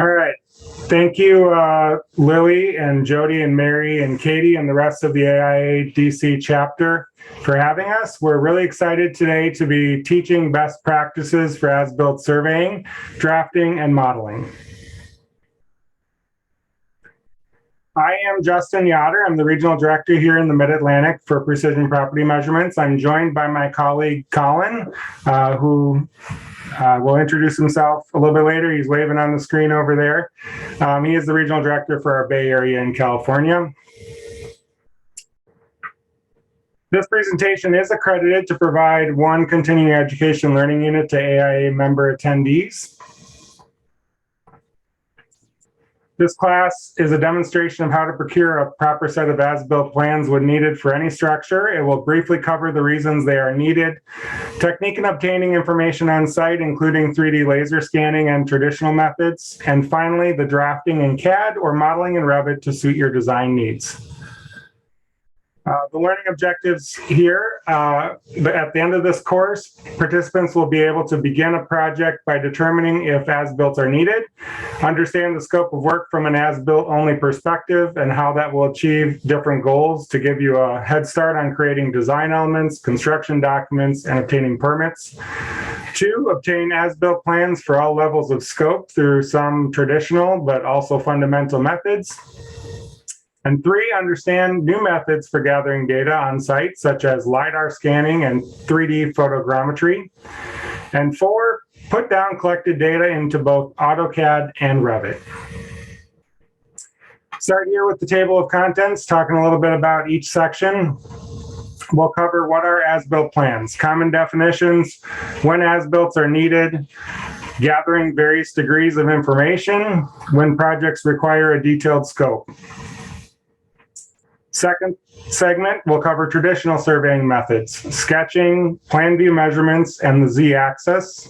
All right. Thank you, Lily and Jody and Mary and Katie and the rest of the AIA DC chapter for having us. We're really excited today to be teaching best practices for AsBuilt surveying, drafting, and modeling. I am Justin Yotter. I'm the Regional Director here in the Mid-Atlantic for Precision Property Measurements. I'm joined by my colleague, Colin, who will introduce himself a little bit later. He's waving on the screen over there. He is the Regional Director for our Bay Area in California. This presentation is accredited to provide one continuing education learning unit to AIA member attendees. This class is a demonstration of how to procure a proper set of as-built plans when needed for any structure. It will briefly cover the reasons they are needed, technique in obtaining information on site, including 3D laser scanning and traditional methods, and finally, the drafting in CAD or modeling in Revit to suit your design needs. The learning objectives here, at the end of this course, participants will be able to begin a project by determining if as-built are needed, understand the scope of work from an as-built only perspective and how that will achieve different goals to give you a head start on creating design elements, construction documents, and obtaining permits. 2, obtain as-built plans for all levels of scope through some traditional but also fundamental methods. And 3, understand new methods for gathering data on site, such as LiDAR scanning and 3D photogrammetry. And 4, put down collected data into both AutoCAD and Revit. Start here with the table of contents, talking a little bit about each section. We'll cover what are as-built plans, common definitions, when as-builts are needed, gathering various degrees of information, when projects require a detailed scope. Second segment, we'll cover traditional surveying methods, sketching, plan view measurements, and the Z-axis.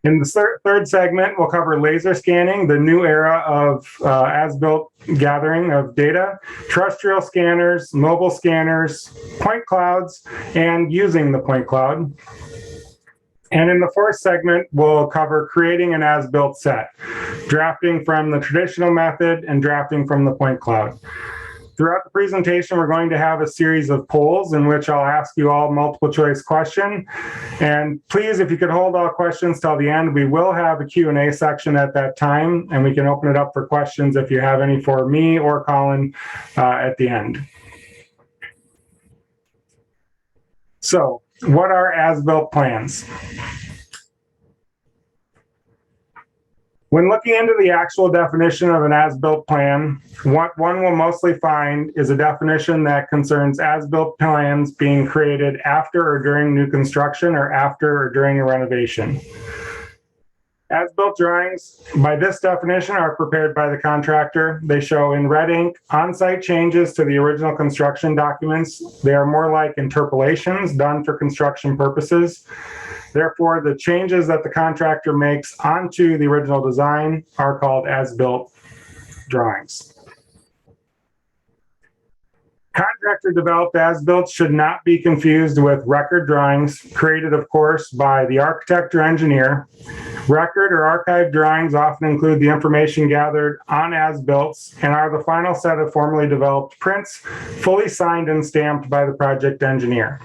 In the third segment, we'll cover laser scanning, the new era of as-built gathering of data, terrestrial scanners, mobile scanners, point clouds, and using the point cloud. And in the fourth segment, we'll cover creating an as-built set, drafting from the traditional method and drafting from the point cloud. Throughout the presentation, we're going to have a series of polls in which I'll ask you all multiple choice question. And please, if you could hold all questions till the end, we will have a Q&A section at that time, and we can open it up for questions if you have any for me or Colin at the end. So, what are as-built plans? When looking into the actual definition of an as-built plan, what one will mostly find is a definition that concerns as-built plans being created after or during new construction or after or during a renovation. As-built drawings, by this definition, are prepared by the contractor. They show in red ink on-site changes to the original construction documents. They are more like interpolations done for construction purposes. Therefore, the changes that the contractor makes onto the original design are called as-built drawings. Contractor-developed as-built should not be confused with record drawings, created, of course, by the architect or engineer. Record or archived drawings often include the information gathered on as-builts and are the final set of formally developed prints, fully signed and stamped by the project engineer.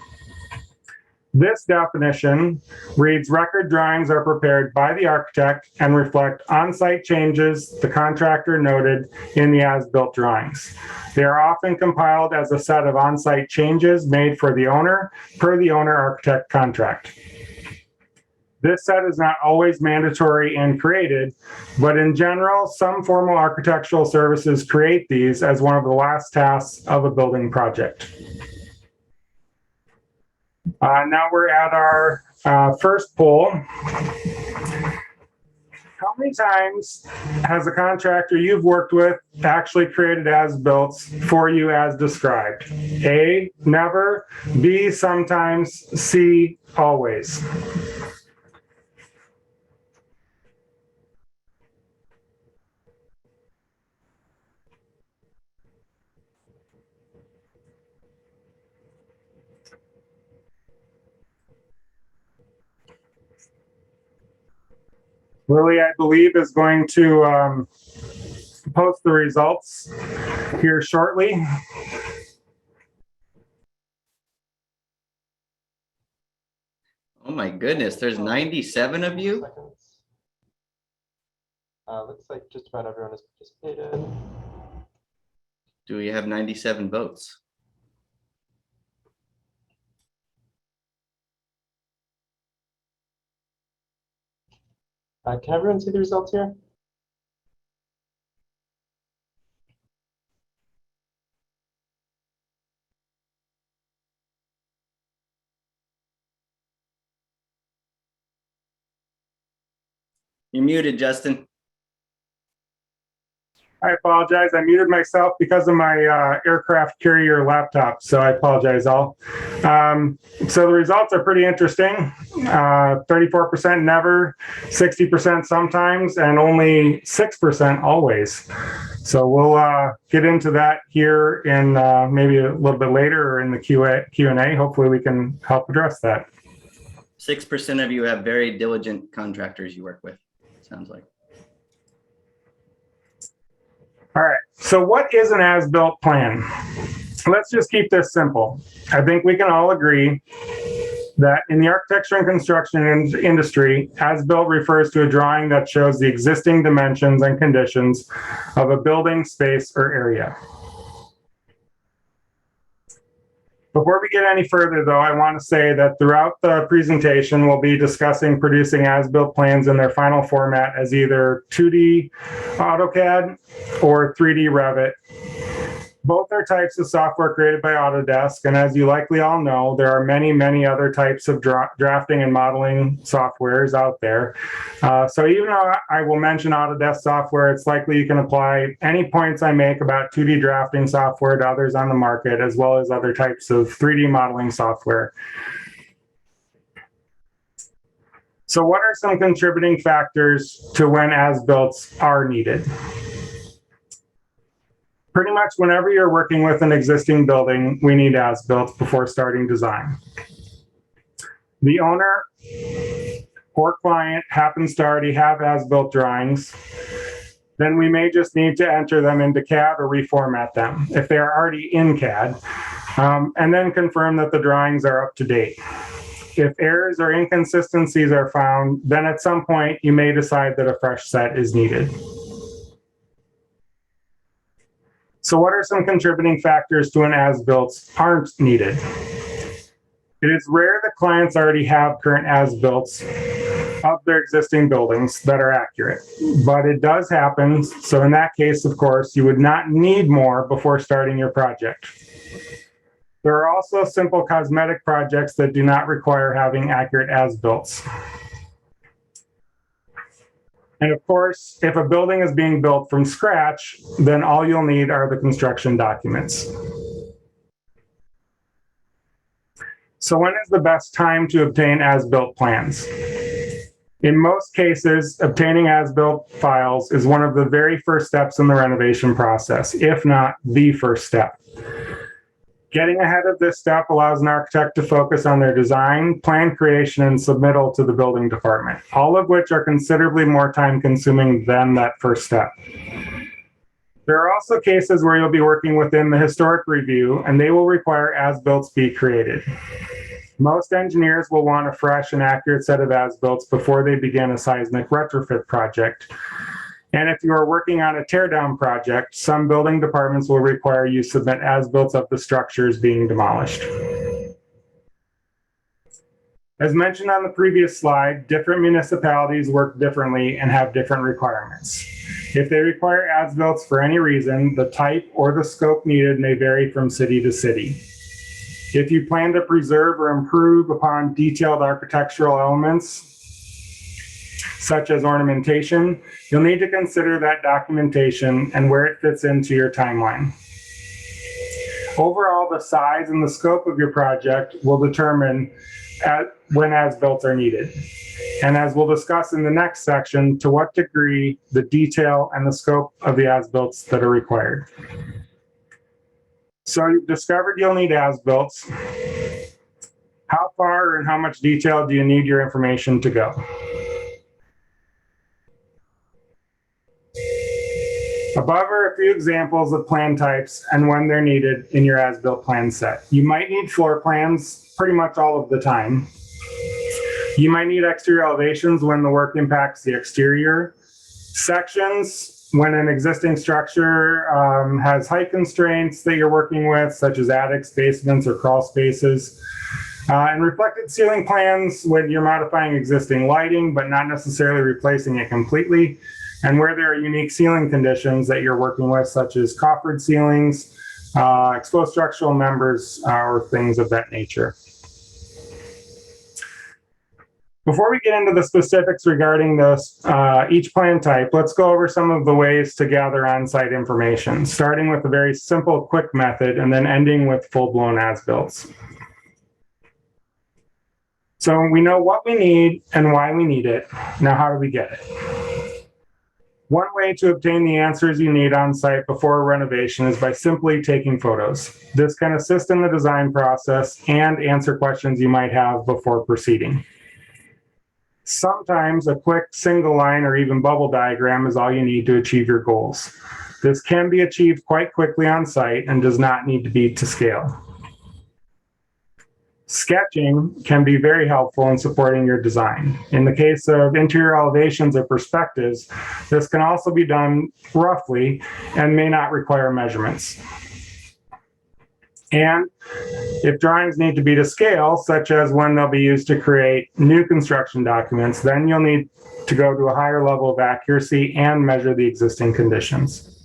This definition reads, record drawings are prepared by the architect and reflect on-site changes the contractor noted in the as-built drawings. They are often compiled as a set of on-site changes made for the owner per the owner-architect contract. This set is not always mandatory and created, but in general, some formal architectural services create these as one of the last tasks of a building project. Now we're at our first poll. How many times has a contractor you've worked with actually created as-builts for you as described? A, never. B, sometimes. C, always. Lily, I believe, is going to post the results here shortly. Oh my goodness, there's 97 of you? Looks like just about everyone has participated. Do we have 97 votes? Can everyone see the results here? You're muted, Justin. I apologize. I muted myself because of my aircraft carrier laptop, so I apologize all. So the results are pretty interesting. 34% never, 60% sometimes, and only 6% always. So we'll get into that here in maybe a little bit later or in the Q&A. Hopefully we can help address that. 6% of you have very diligent contractors you work with, sounds like. All right, so what is an as-built plan? Let's just keep this simple. I think we can all agree that in the architecture and construction industry, as-built refers to a drawing that shows the existing dimensions and conditions of a building, space, or area. Before we get any further, though, I want to say that throughout the presentation, we'll be discussing producing as-built plans in their final format as either 2D AutoCAD or 3D Revit. Both are types of software created by Autodesk, and as you likely all know, there are many, many other types of drafting and modeling softwares out there. So even though I will mention Autodesk software, it's likely you can apply any points I make about 2D drafting software to others on the market, as well as other types of 3D modeling software. So what are some contributing factors to when as-builts are needed? Pretty much whenever you're working with an existing building, we need as-built before starting design. The owner or client happens to already have as-built drawings, then we may just need to enter them into CAD or reformat them if they are already in CAD, and then confirm that the drawings are up to date. If errors or inconsistencies are found, then at some point you may decide that a fresh set is needed. So what are some contributing factors to an as-built aren't needed? It is rare that clients already have current as-builts of their existing buildings that are accurate, but it does happen. So in that case, of course, you would not need more before starting your project. There are also simple cosmetic projects that do not require having accurate as-builts. And of course, if a building is being built from scratch, then all you'll need are the construction documents. So when is the best time to obtain as-built plans? In most cases, obtaining as-built files is one of the very first steps in the renovation process, if not the first step. Getting ahead of this step allows an architect to focus on their design, plan creation, and submittal to the building department, all of which are considerably more time-consuming than that first step. There are also cases where you'll be working within the historic review, and they will require as-builts be created. Most engineers will want a fresh and accurate set of as-builts before they begin a seismic retrofit project. And if you are working on a teardown project, some building departments will require you submit as-builts of the structures being demolished. As mentioned on the previous slide, different municipalities work differently and have different requirements. If they require as-builts for any reason, the type or the scope needed may vary from city to city. If you plan to preserve or improve upon detailed architectural elements, such as ornamentation, you'll need to consider that documentation and where it fits into your timeline. Overall, the size and the scope of your project will determine when as-builts are needed. And as we'll discuss in the next section, to what degree the detail and the scope of the as-builts that are required. So you've discovered you'll need as-builts. How far and how much detail do you need your information to go? Above are a few examples of plan types and when they're needed in your as-built plan set. You might need floor plans pretty much all of the time. You might need exterior elevations when the work impacts the exterior. Sections when an existing structure has height constraints that you're working with, such as attics, basements, or crawl spaces. And reflected ceiling plans when you're modifying existing lighting, but not necessarily replacing it completely. And where there are unique ceiling conditions that you're working with, such as coffered ceilings, exposed structural members, or things of that nature. Before we get into the specifics regarding this, each plan type, let's go over some of the ways to gather on-site information, starting with a very simple, quick method, and then ending with full-blown as-builts. So we know what we need and why we need it. Now, how do we get it? One way to obtain the answers you need on site before a renovation is by simply taking photos. This can assist in the design process and answer questions you might have before proceeding. Sometimes a quick single line or even bubble diagram is all you need to achieve your goals. This can be achieved quite quickly on site and does not need to be to scale. Sketching can be very helpful in supporting your design. In the case of interior elevations or perspectives, this can also be done roughly and may not require measurements. And if drawings need to be to scale, such as when they'll be used to create new construction documents, then you'll need to go to a higher level of accuracy and measure the existing conditions.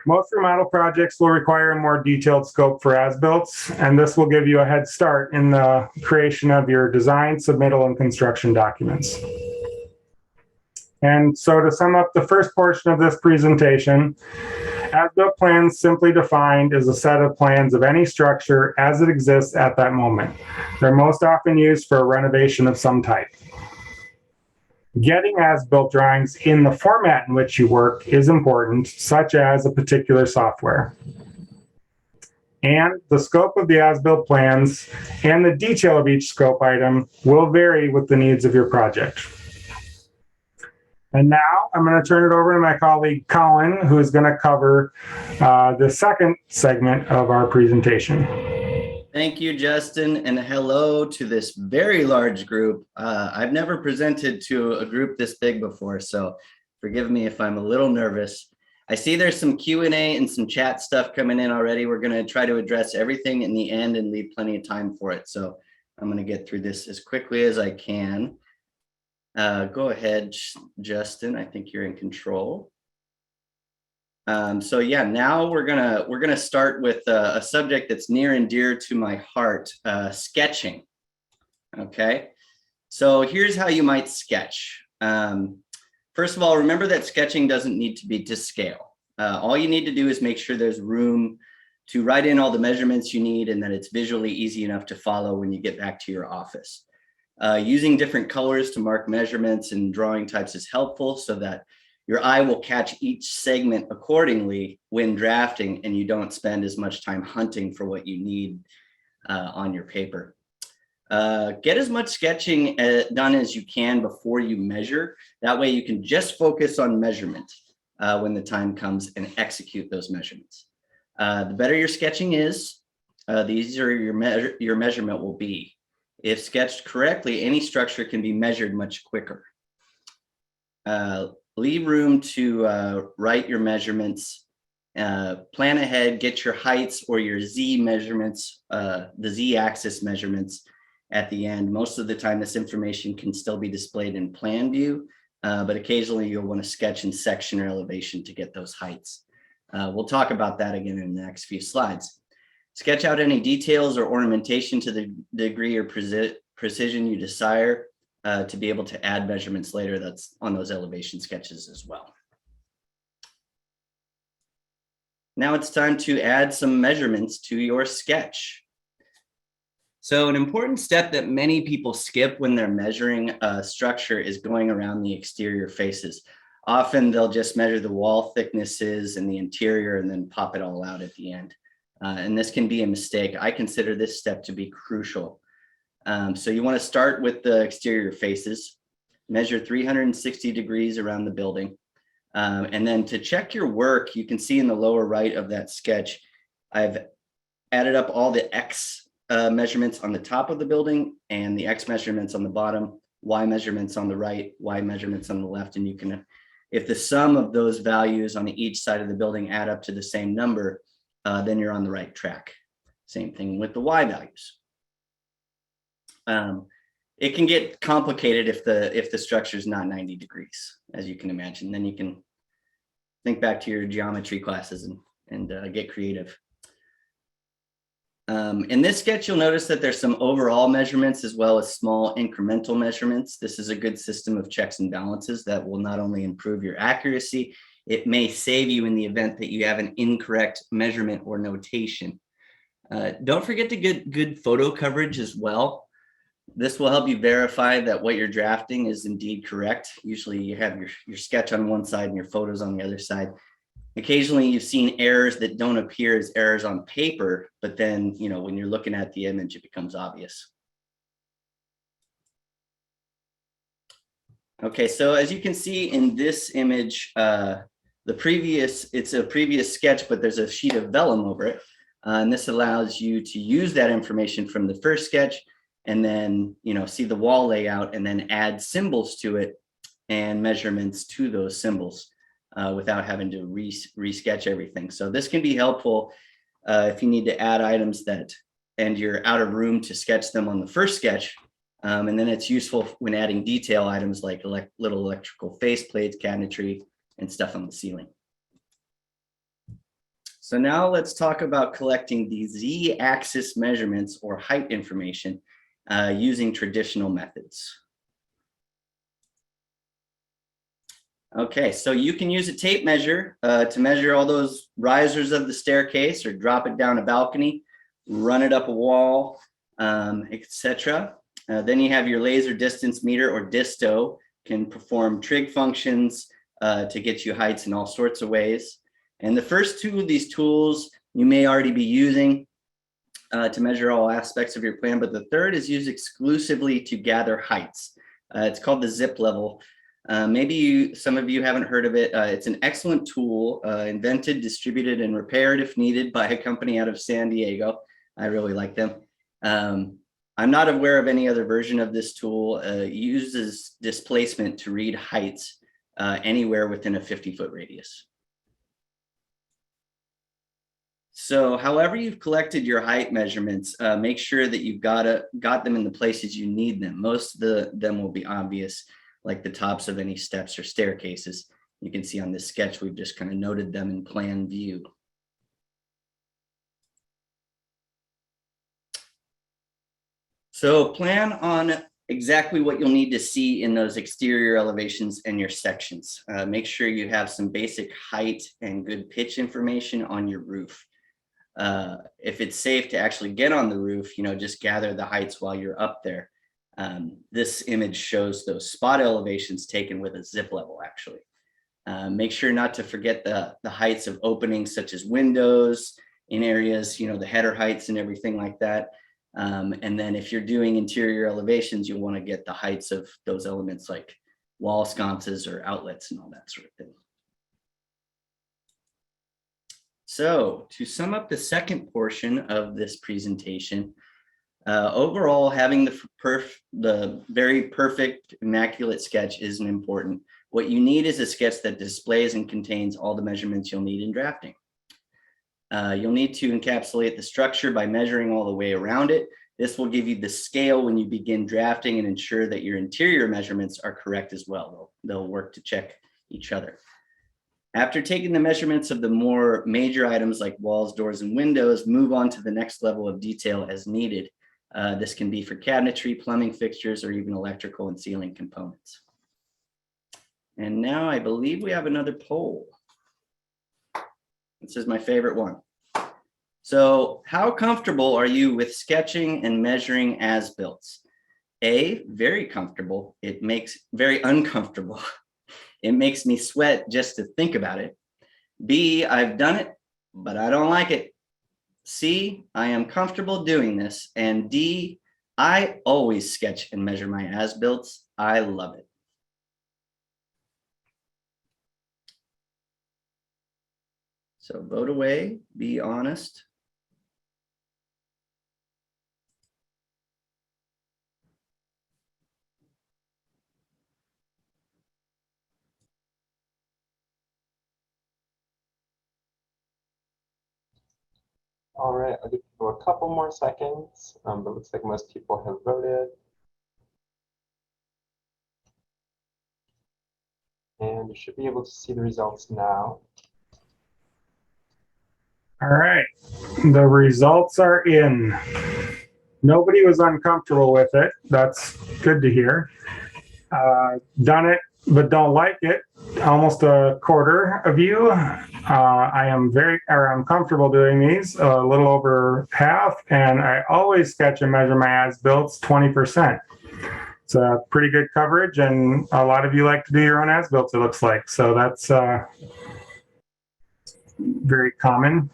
Most remodel projects will require a more detailed scope for as-builts, and this will give you a head start in the creation of your design, submittal, and construction documents. And so to sum up the first portion of this presentation, as-built plans, simply defined, is a set of plans of any structure as it exists at that moment. They're most often used for a renovation of some type. Getting as-built drawings in the format in which you work is important, such as a particular software. And the scope of the as-built plans and the detail of each scope item will vary with the needs of your project. And now I'm going to turn it over to my colleague, Colin, who is going to cover the second segment of our presentation. Thank you, Justin, and hello to this very large group. I've never presented to a group this big before, so forgive me if I'm a little nervous. I see there's some Q&A and some chat stuff coming in already. We're going to try to address everything in the end and leave plenty of time for it. So I'm going to get through this as quickly as I can. Go ahead, Justin. I think you're in control. So yeah, now we're gonna start with a subject that's near and dear to my heart, sketching. Okay, so here's how you might sketch. First of all, remember that sketching doesn't need to be to scale. All you need to do is make sure there's room to write in all the measurements you need and that it's visually easy enough to follow when you get back to your office. Using different colors to mark measurements and drawing types is helpful so that your eye will catch each segment accordingly when drafting and you don't spend as much time hunting for what you need on your paper. Get as much sketching done as you can before you measure. That way you can just focus on measurement when the time comes and execute those measurements. The better your sketching is, the easier your measurement will be. If sketched correctly, any structure can be measured much quicker. Leave room to write your measurements, plan ahead, get your heights or your Z measurements, the Z axis measurements at the end. Most of the time, this information can still be displayed in plan view, but occasionally you'll want to sketch in section or elevation to get those heights. We'll talk about that again in the next few slides. Sketch out any details or ornamentation to the degree or precision you desire. To be able to add measurements later, that's on those elevation sketches as well. Now it's time to add some measurements to your sketch. So an important step that many people skip when they're measuring a structure is going around the exterior faces. Often they'll just measure the wall thicknesses and the interior and then pop it all out at the end. And this can be a mistake. I consider this step to be crucial. So you want to start with the exterior faces. measure 360 degrees around the building. And then to check your work, you can see in the lower right of that sketch, I've added up all the X measurements on the top of the building and the X measurements on the bottom, Y measurements on the right, Y measurements on the left. And you can, if the sum of those values on each side of the building add up to the same number, then you're on the right track. Same thing with the Y values. It can get complicated if the structure is not 90 degrees, as you can imagine. Then you can think back to your geometry classes and get creative. In this sketch, you'll notice that there's some overall measurements as well as small incremental measurements. This is a good system of checks and balances that will not only improve your accuracy, it may save you in the event that you have an incorrect measurement or notation. Don't forget to get good photo coverage as well. This will help you verify that what you're drafting is indeed correct. Usually you have your sketch on one side and your photos on the other side. Occasionally you've seen errors that don't appear as errors on paper, but then, you know, when you're looking at the image, it becomes obvious. Okay, so as you can see in this image, it's a previous sketch, but there's a sheet of vellum over it. And this allows you to use that information from the first sketch and then, you know, see the wall layout and then add symbols to it and measurements to those symbols without having to resketch everything. So this can be helpful if you need to add items and you're out of room to sketch them on the first sketch. And then it's useful when adding detail items like little electrical faceplates, cabinetry, and stuff on the ceiling. So now let's talk about collecting the Z-axis measurements or height information using traditional methods. Okay, so you can use a tape measure to measure all those risers of the staircase or drop it down a balcony, run it up a wall, etc. Then you have your laser distance meter or disto, can perform trig functions to get you heights in all sorts of ways. And the first two of these tools you may already be using to measure all aspects of your plan, but the third is used exclusively to gather heights. It's called the zip level. Maybe some of you haven't heard of it. It's an excellent tool, invented, distributed, and repaired if needed by a company out of San Diego. I really like them. I'm not aware of any other version of this tool. It uses displacement to read heights anywhere within a 50-foot radius. So however you've collected your height measurements, make sure that you've got them in the places you need them. Most of them will be obvious, like the tops of any steps or staircases. You can see on this sketch, we've just kind of noted them in plan view. So plan on exactly what you'll need to see in those exterior elevations and your sections. Make sure you have some basic height and good pitch information on your roof. If it's safe to actually get on the roof, you know, just gather the heights while you're up there. This image shows those spot elevations taken with a zip level, actually. Make sure not to forget the heights of openings such as windows in areas, you know, the header heights and everything like that. And then if you're doing interior elevations, you'll want to get the heights of those elements like wall sconces or outlets and all that sort of thing. So to sum up the second portion of this presentation, overall, having the very perfect, immaculate sketch isn't important. What you need is a sketch that displays and contains all the measurements you'll need in drafting. You'll need to encapsulate the structure by measuring all the way around it. This will give you the scale when you begin drafting and ensure that your interior measurements are correct as well. They'll work to check each other. After taking the measurements of the more major items like walls, doors, and windows, move on to the next level of detail as needed. This can be for cabinetry, plumbing fixtures, or even electrical and ceiling components. And now I believe we have another poll. This is my favorite one. So how comfortable are you with sketching and measuring as-builts? A, very comfortable. Very uncomfortable. It makes me sweat just to think about it. B, I've done it, but I don't like it. C, I am comfortable doing this. And D, I always sketch and measure my as-builts. I love it. So vote away, be honest. All right, I'll give people a couple more seconds, but it looks like most people have voted. And you should be able to see the results now. All right, the results are in. Nobody was uncomfortable with it. That's good to hear. Done it, but don't like it. Almost a quarter of you. I'm comfortable doing these, a little over half, and I always sketch and measure my as-builts 20%. It's a pretty good coverage, and a lot of you like to do your own as-builts, it looks like. So that's very common.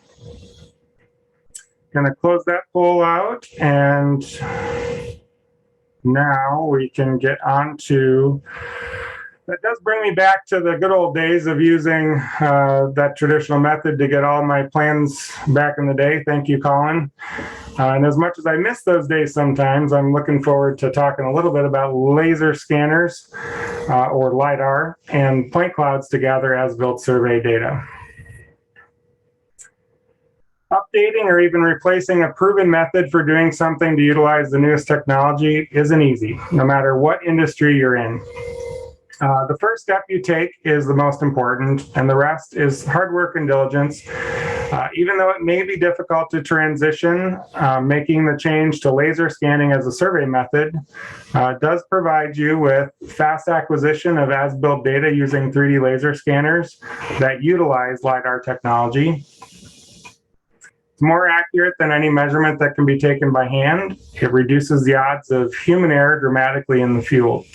Going to close that poll out, and now we can get on to, that does bring me back to the good old days of using that traditional method to get all my plans back in the day. Thank you, Colin. And as much as I miss those days sometimes, I'm looking forward to talking a little bit about laser scanners or LiDAR and point clouds to gather as-built survey data. Updating or even replacing a proven method for doing something to utilize the newest technology isn't easy, no matter what industry you're in. The first step you take is the most important, and the rest is hard work and diligence. Even though it may be difficult to transition, making the change to laser scanning as a survey method does provide you with fast acquisition of as-built data using 3D laser scanners that utilize LiDAR technology. It's more accurate than any measurement that can be taken by hand. It reduces the odds of human error dramatically in the field.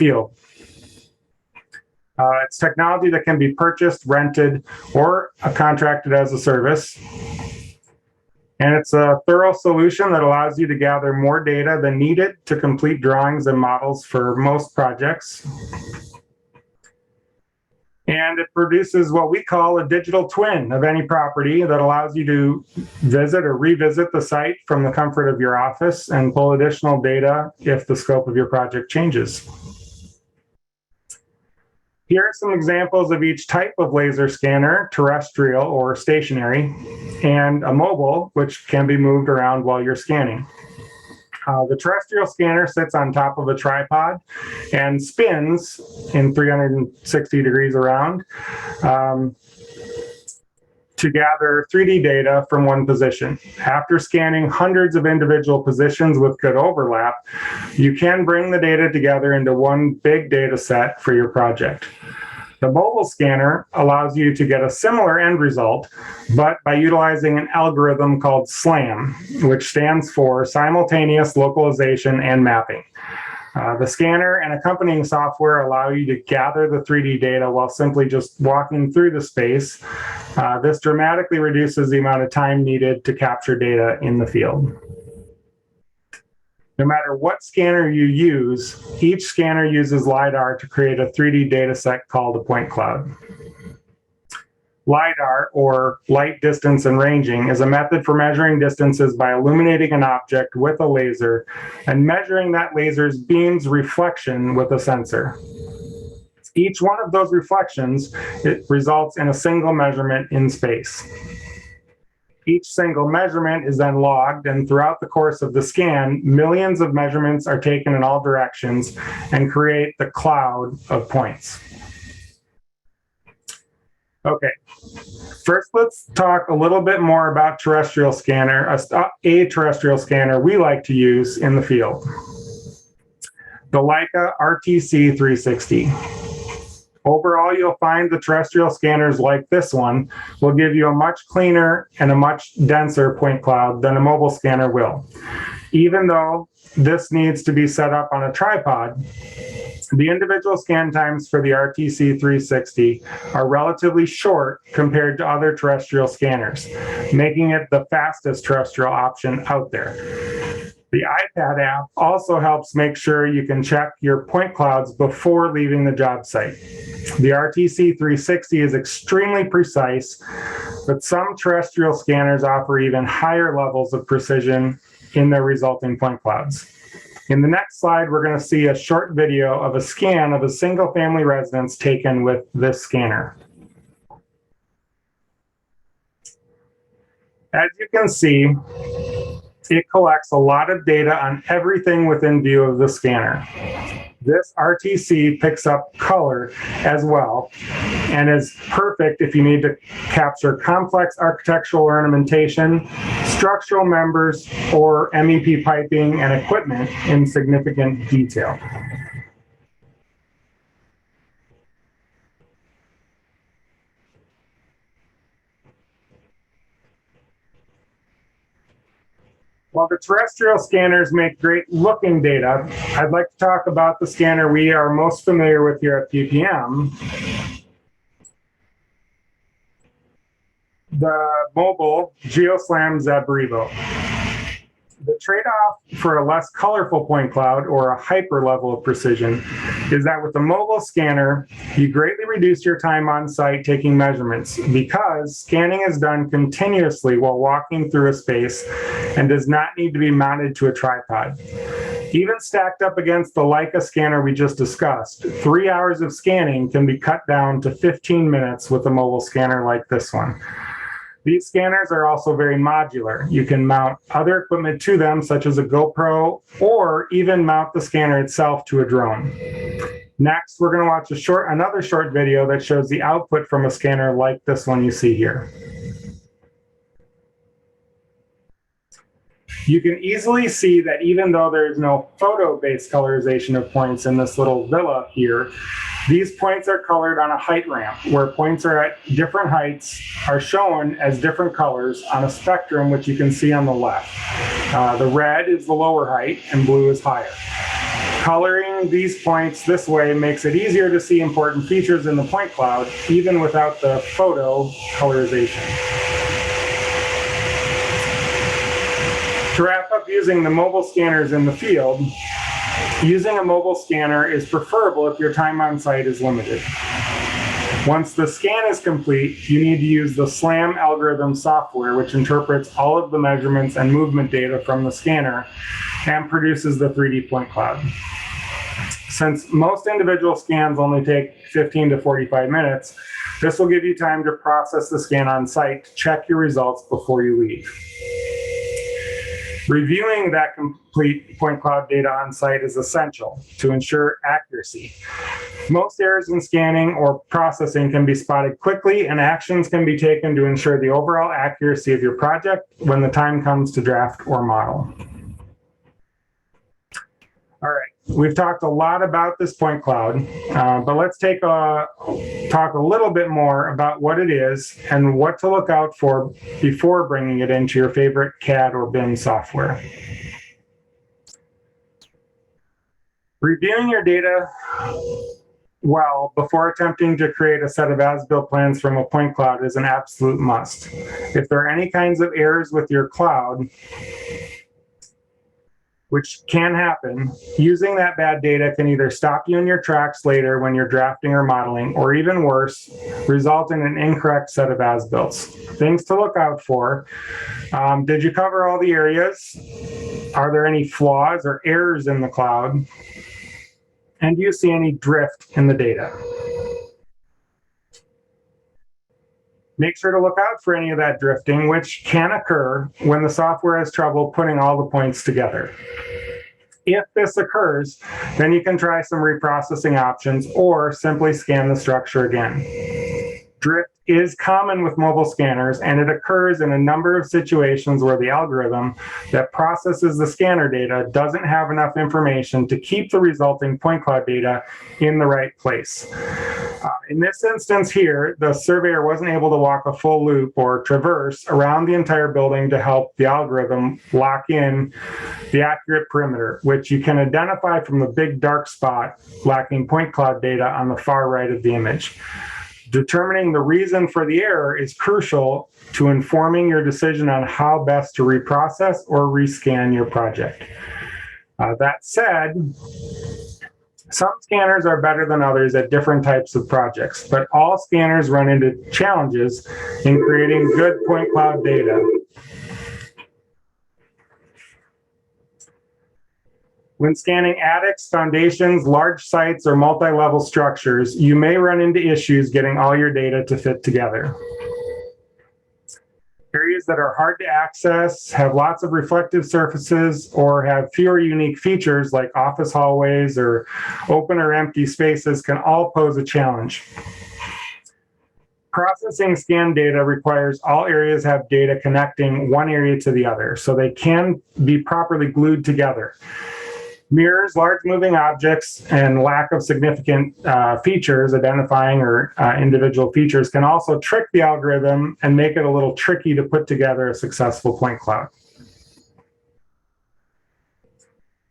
It's technology that can be purchased, rented, or contracted as a service. And it's a thorough solution that allows you to gather more data than needed to complete drawings and models for most projects. And it produces what we call a digital twin of any property that allows you to visit or revisit the site from the comfort of your office and pull additional data if the scope of your project changes. Here are some examples of each type of laser scanner: terrestrial or stationary, and a mobile, which can be moved around while you're scanning. The terrestrial scanner sits on top of a tripod and spins in 360 degrees around to gather 3D data from one position. After scanning hundreds of individual positions with good overlap, you can bring the data together into one big data set for your project. The mobile scanner allows you to get a similar end result, but by utilizing an algorithm called SLAM, which stands for Simultaneous Localization and Mapping. The scanner and accompanying software allow you to gather the 3D data while simply just walking through the space. This dramatically reduces the amount of time needed to capture data in the field. No matter what scanner you use, each scanner uses LiDAR to create a 3D data set called a point cloud. LiDAR, or light distance and ranging, is a method for measuring distances by illuminating an object with a laser and measuring that laser's beam's reflection with a sensor. Each one of those reflections, it results in a single measurement in space. Each single measurement is then logged, and throughout the course of the scan, millions of measurements are taken in all directions and create the cloud of points. Okay, first let's talk a little bit more about terrestrial scanner, a terrestrial scanner we like to use in the field. The Leica RTC 360. Overall, you'll find the terrestrial scanners like this one will give you a much cleaner and a much denser point cloud than a mobile scanner will. Even though this needs to be set up on a tripod, the individual scan times for the RTC 360 are relatively short compared to other terrestrial scanners, making it the fastest terrestrial option out there. The iPad app also helps make sure you can check your point clouds before leaving the job site. The RTC 360 is extremely precise, but some terrestrial scanners offer even higher levels of precision in their resulting point clouds. In the next slide, we're going to see a short video of a scan of a single-family residence taken with this scanner. As you can see, it collects a lot of data on everything within view of the scanner. This RTC picks up color as well and is perfect if you need to capture complex architectural ornamentation, structural members, or MEP piping and equipment in significant detail. While the terrestrial scanners make great looking data, I'd like to talk about the scanner we are most familiar with here at PPM, the mobile GeoSlam ZebRevo. The trade-off for a less colorful point cloud or a hyper level of precision is that with the mobile scanner, you greatly reduce your time on site taking measurements because scanning is done continuously while walking through a space and does not need to be mounted to a tripod. Even stacked up against the Leica scanner we just discussed, 3 hours of scanning can be cut down to 15 minutes with a mobile scanner like this one. These scanners are also very modular. You can mount other equipment to them, such as a GoPro, or even mount the scanner itself to a drone. Next, we're going to watch another short video that shows the output from a scanner like this one you see here. You can easily see that even though there's no photo-based colorization of points in this little villa here, these points are colored on a height ramp, where points are at different heights are shown as different colors on a spectrum, which you can see on the left. The red is the lower height and blue is higher. Coloring these points this way makes it easier to see important features in the point cloud, even without the photo colorization. To wrap up using the mobile scanners in the field, using a mobile scanner is preferable if your time on site is limited. Once the scan is complete, you need to use the SLAM algorithm software, which interprets all of the measurements and movement data from the scanner and produces the 3D point cloud. Since most individual scans only take 15 to 45 minutes, this will give you time to process the scan on site to check your results before you leave. Reviewing that complete point cloud data on site is essential to ensure accuracy. Most errors in scanning or processing can be spotted quickly, and actions can be taken to ensure the overall accuracy of your project when the time comes to draft or model. All right, we've talked a lot about this point cloud, but let's talk a little bit more about what it is and what to look out for before bringing it into your favorite CAD or BIM software. Reviewing your data well before attempting to create a set of as-built plans from a point cloud is an absolute must. If there are any kinds of errors with your cloud, which can happen, using that bad data can either stop you in your tracks later when you're drafting or modeling, or even worse, result in an incorrect set of as-builts. Things to look out for. Did you cover all the areas? Are there any flaws or errors in the cloud? And do you see any drift in the data? Make sure to look out for any of that drifting, which can occur when the software has trouble putting all the points together. If this occurs, then you can try some reprocessing options or simply scan the structure again. Drift is common with mobile scanners, and it occurs in a number of situations where the algorithm that processes the scanner data doesn't have enough information to keep the resulting point cloud data in the right place. In this instance here, the surveyor wasn't able to walk a full loop or traverse around the entire building to help the algorithm lock in the accurate perimeter, which you can identify from the big dark spot lacking point cloud data on the far right of the image. Determining the reason for the error is crucial to informing your decision on how best to reprocess or rescan your project. That said, some scanners are better than others at different types of projects, but all scanners run into challenges in creating good point cloud data. When scanning attics, foundations, large sites, or multi-level structures, you may run into issues getting all your data to fit together. Areas that are hard to access, have lots of reflective surfaces, or have fewer unique features like office hallways or open or empty spaces can all pose a challenge. Processing scan data requires all areas have data connecting one area to the other, so they can be properly glued together. Mirrors, large moving objects, and lack of significant features, identifying or individual features, can also trick the algorithm and make it a little tricky to put together a successful point cloud.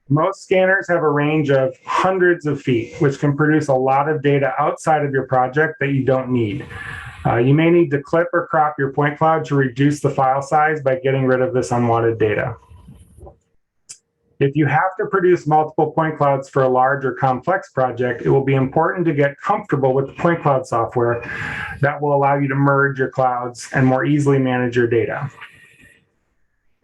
Most scanners have a range of hundreds of feet, which can produce a lot of data outside of your project that you don't need. You may need to clip or crop your point cloud to reduce the file size by getting rid of this unwanted data. If you have to produce multiple point clouds for a large or complex project, it will be important to get comfortable with the point cloud software that will allow you to merge your clouds and more easily manage your data.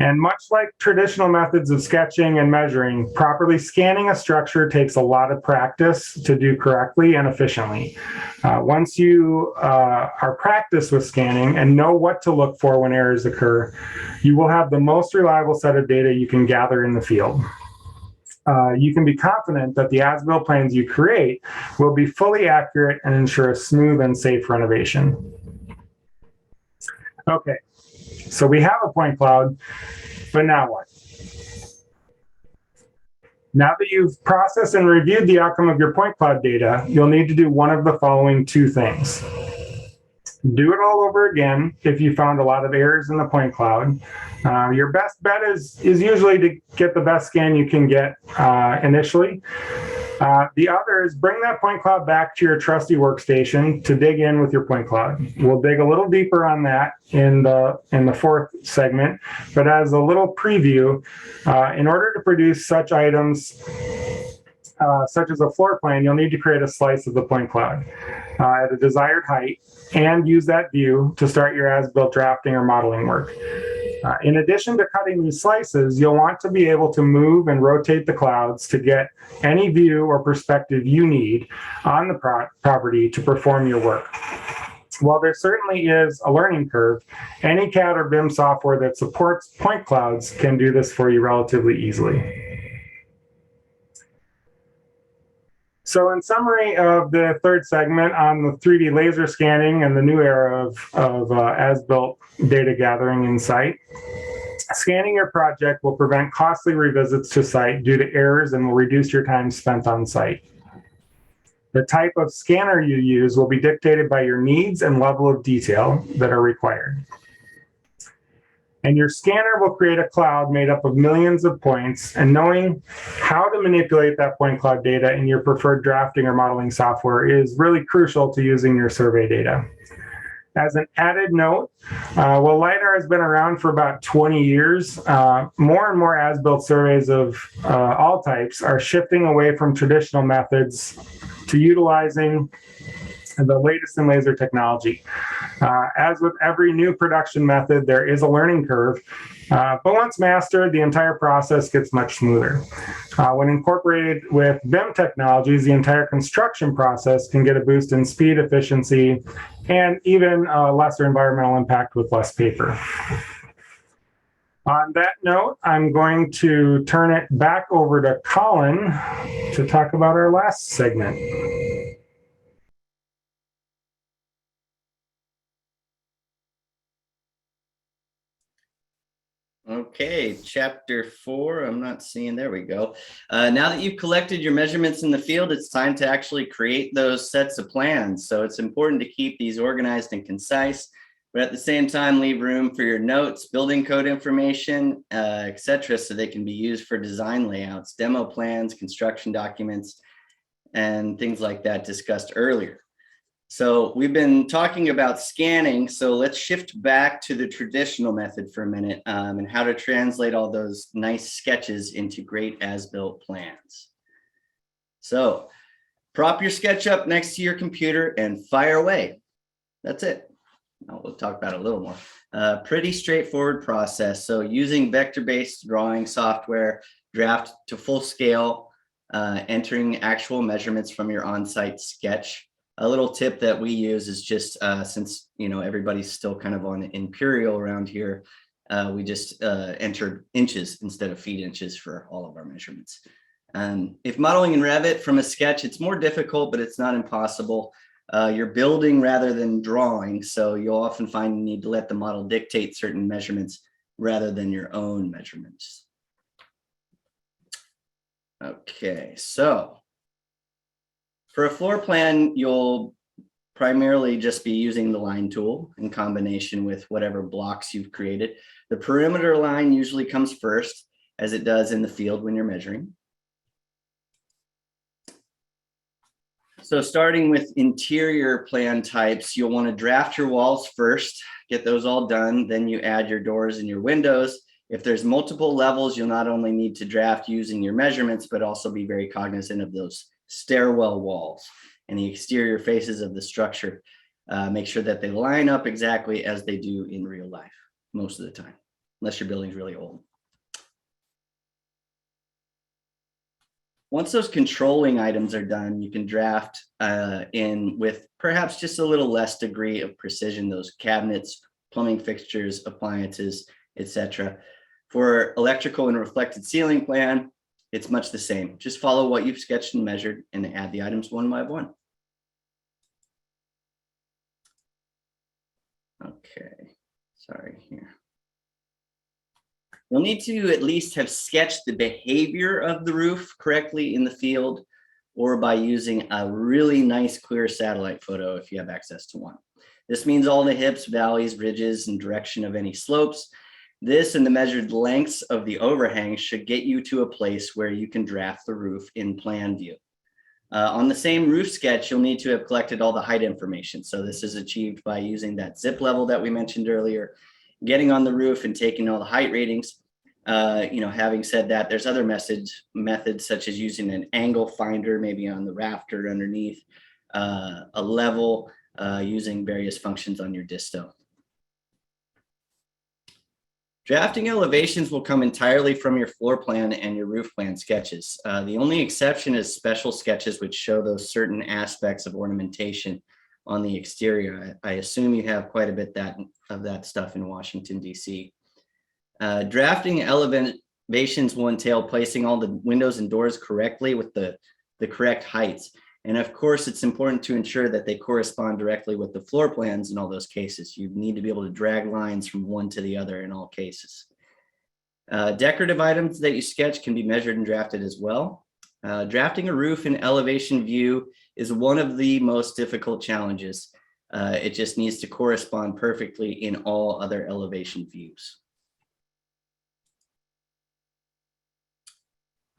And much like traditional methods of sketching and measuring, properly scanning a structure takes a lot of practice to do correctly and efficiently. Once you are practiced with scanning and know what to look for when errors occur, you will have the most reliable set of data you can gather in the field. You can be confident that the AsBuilt plans you create will be fully accurate and ensure a smooth and safe renovation. Okay, so we have a point cloud, but now what? Now that you've processed and reviewed the outcome of your point cloud data, you'll need to do one of the following two things. Do it all over again if you found a lot of errors in the point cloud. Your best bet is usually to get the best scan you can get initially. The other is bring that point cloud back to your trusty workstation to dig in with your point cloud. We'll dig a little deeper on that in the fourth segment, but as a little preview, in order to produce such items such as a floor plan, you'll need to create a slice of the point cloud at a desired height and use that view to start your AsBuilt drafting or modeling work. In addition to cutting these slices, you'll want to be able to move and rotate the clouds to get any view or perspective you need on the property to perform your work. While there certainly is a learning curve, any CAD or BIM software that supports point clouds can do this for you relatively easily. So in summary of the third segment on the 3D laser scanning and the new era of AsBuilt data gathering in site, scanning your project will prevent costly revisits to site due to errors and will reduce your time spent on site. The type of scanner you use will be dictated by your needs and level of detail that are required. And your scanner will create a cloud made up of millions of points, and knowing how to manipulate that point cloud data in your preferred drafting or modeling software is really crucial to using your survey data. As an added note, while LiDAR has been around for about 20 years, more and more AsBuilt surveys of all types are shifting away from traditional methods to utilizing the latest in laser technology. As with every new production method, there is a learning curve, but once mastered, the entire process gets much smoother. When incorporated with BIM technologies, the entire construction process can get a boost in speed, efficiency, and even lesser environmental impact with less paper. On that note, I'm going to turn it back over to Colin to talk about our last segment. Okay, chapter 4, I'm not seeing, there we go. Now that you've collected your measurements in the field, it's time to actually create those sets of plans. So it's important to keep these organized and concise, but at the same time, leave room for your notes, building code information, etc., so they can be used for design layouts, demo plans, construction documents, and things like that discussed earlier. So we've been talking about scanning, so let's shift back to the traditional method for a minute and how to translate all those nice sketches into great as-built plans. So prop your sketch up next to your computer and fire away. That's it. We'll talk about it a little more. Pretty straightforward process. So using vector-based drawing software, draft to full scale, entering actual measurements from your on-site sketch. A little tip that we use is just since everybody's still kind of on imperial around here, we just entered inches instead of feet inches for all of our measurements. If modeling in Revit from a sketch, it's more difficult, but it's not impossible. You're building rather than drawing, so you'll often find you need to let the model dictate certain measurements rather than your own measurements. Okay, so for a floor plan, you'll primarily just be using the line tool in combination with whatever blocks you've created. The perimeter line usually comes first, as it does in the field when you're measuring. So starting with interior plan types, you'll want to draft your walls first, get those all done, then you add your doors and your windows. If there's multiple levels, you'll not only need to draft using your measurements, but also be very cognizant of those stairwell walls and the exterior faces of the structure. Make sure that they line up exactly as they do in real life most of the time, unless your building's really old. Once those controlling items are done, you can draft in with perhaps just a little less degree of precision, those cabinets, plumbing fixtures, appliances, etc. For electrical and reflected ceiling plan, it's much the same. Just follow what you've sketched and measured and add the items one by one. Okay, sorry here. You'll need to at least have sketched the behavior of the roof correctly in the field, or by using a really nice clear satellite photo if you have access to one. This means all the hips, valleys, ridges, and direction of any slopes. This and the measured lengths of the overhang should get you to a place where you can draft the roof in plan view. On the same roof sketch, you'll need to have collected all the height information. So this is achieved by using that zip level that we mentioned earlier, getting on the roof and taking all the height ratings. Having said that, there's other methods such as using an angle finder, maybe on the rafter underneath, a level, using various functions on your disto. Drafting elevations will come entirely from your floor plan and your roof plan sketches. The only exception is special sketches which show those certain aspects of ornamentation on the exterior. I assume you have quite a bit of that stuff in Washington, D.C. Drafting elevations will entail placing all the windows and doors correctly with the correct heights. And of course, it's important to ensure that they correspond directly with the floor plans in all those cases. You need to be able to drag lines from one to the other in all cases. Decorative items that you sketch can be measured and drafted as well. Drafting a roof in elevation view is one of the most difficult challenges. It just needs to correspond perfectly in all other elevation views.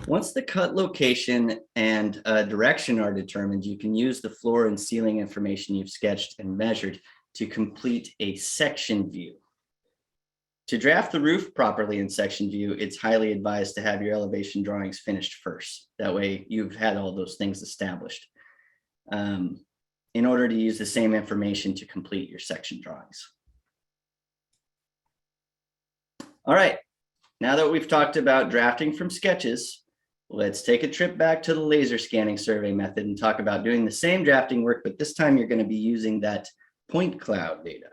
Once the cut location and direction are determined, you can use the floor and ceiling information you've sketched and measured to complete a section view. To draft the roof properly in section view, it's highly advised to have your elevation drawings finished first. That way you've had all those things established in order to use the same information to complete your section drawings. All right, now that we've talked about drafting from sketches, let's take a trip back to the laser scanning survey method and talk about doing the same drafting work, but this time you're going to be using that point cloud data.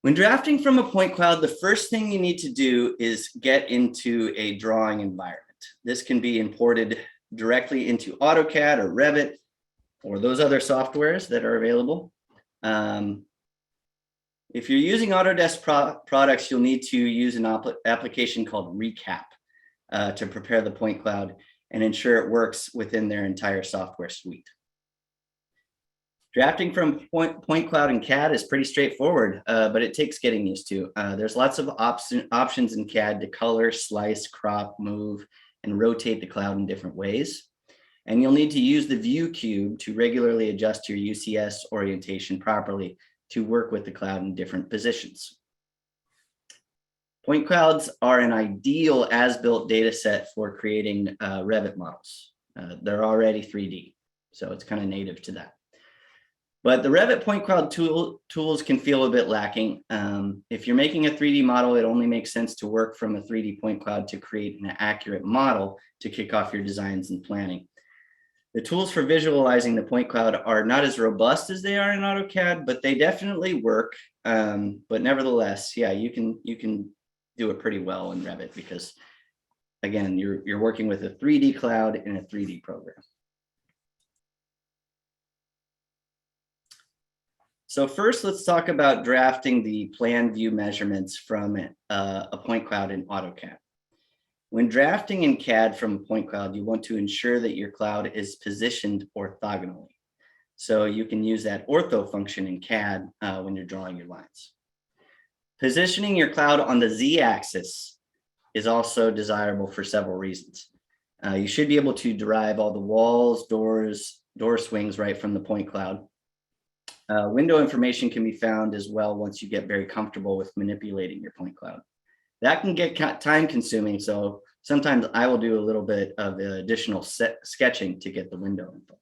When drafting from a point cloud, the first thing you need to do is get into a drawing environment. This can be imported directly into AutoCAD or Revit or those other softwares that are available. If you're using Autodesk products, you'll need to use an application called Recap to prepare the point cloud and ensure it works within their entire software suite. Drafting from point cloud in CAD is pretty straightforward, but it takes getting used to. There's lots of options in CAD to color, slice, crop, move, and rotate the cloud in different ways. And you'll need to use the view cube to regularly adjust your UCS orientation properly to work with the cloud in different positions. Point clouds are an ideal as-built data set for creating Revit models. They're already 3D, so it's kind of native to that. But the Revit point cloud tools can feel a bit lacking. If you're making a 3D model, it only makes sense to work from a 3D point cloud to create an accurate model to kick off your designs and planning. The tools for visualizing the point cloud are not as robust as they are in AutoCAD, but they definitely work. But nevertheless, yeah, you can do it pretty well in Revit because, again, you're working with a 3D cloud in a 3D program. So first, let's talk about drafting the plan view measurements from a point cloud in AutoCAD. When drafting in CAD from a point cloud, you want to ensure that your cloud is positioned orthogonally. So you can use that ortho function in CAD when you're drawing your lines. Positioning your cloud on the Z-axis is also desirable for several reasons. You should be able to derive all the walls, doors, door swings right from the point cloud. Window information can be found as well once you get very comfortable with manipulating your point cloud. That can get time consuming, so sometimes I will do a little bit of additional sketching to get the window info.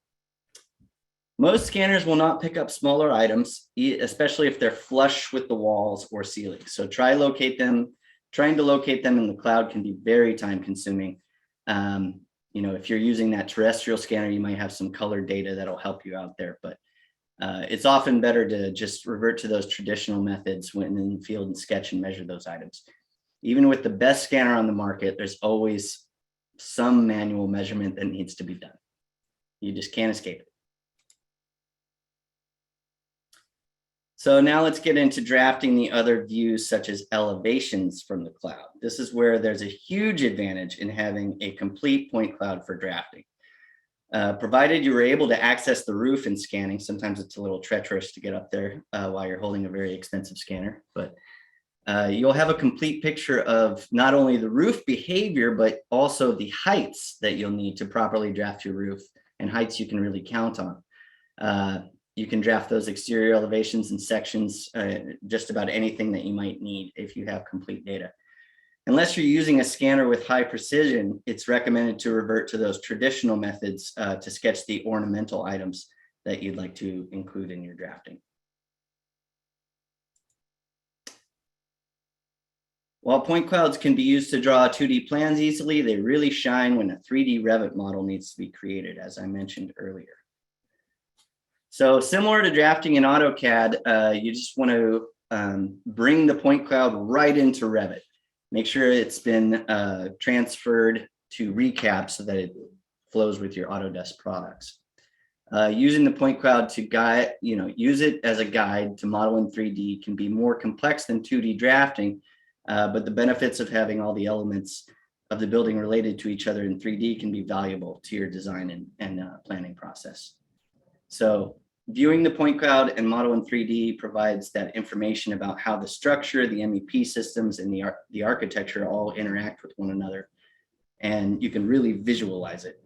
Most scanners will not pick up smaller items, especially if they're flush with the walls or ceilings. So trying to locate them in the cloud can be very time consuming. You know, if you're using that terrestrial scanner, you might have some color data that'll help you out there, but it's often better to just revert to those traditional methods when in the field and sketch and measure those items. Even with the best scanner on the market, there's always some manual measurement that needs to be done. You just can't escape it. So now let's get into drafting the other views such as elevations from the cloud. This is where there's a huge advantage in having a complete point cloud for drafting. Provided you were able to access the roof in scanning, sometimes it's a little treacherous to get up there while you're holding a very expensive scanner, but you'll have a complete picture of not only the roof behavior, but also the heights that you'll need to properly draft your roof, and heights you can really count on. You can draft those exterior elevations and sections, just about anything that you might need if you have complete data. Unless you're using a scanner with high precision, it's recommended to revert to those traditional methods to sketch the ornamental items that you'd like to include in your drafting. While point clouds can be used to draw 2D plans easily, they really shine when a 3D Revit model needs to be created, as I mentioned earlier. So similar to drafting in AutoCAD, you just want to bring the point cloud right into Revit. Make sure it's been transferred to recap so that it flows with your Autodesk products. Using the point cloud to guide, use it as a guide to model in 3D can be more complex than 2D drafting, but the benefits of having all the elements of the building related to each other in 3D can be valuable to your design and planning process. So viewing the point cloud and model in 3D provides that information about how the structure, the MEP systems, and the architecture all interact with one another, and you can really visualize it.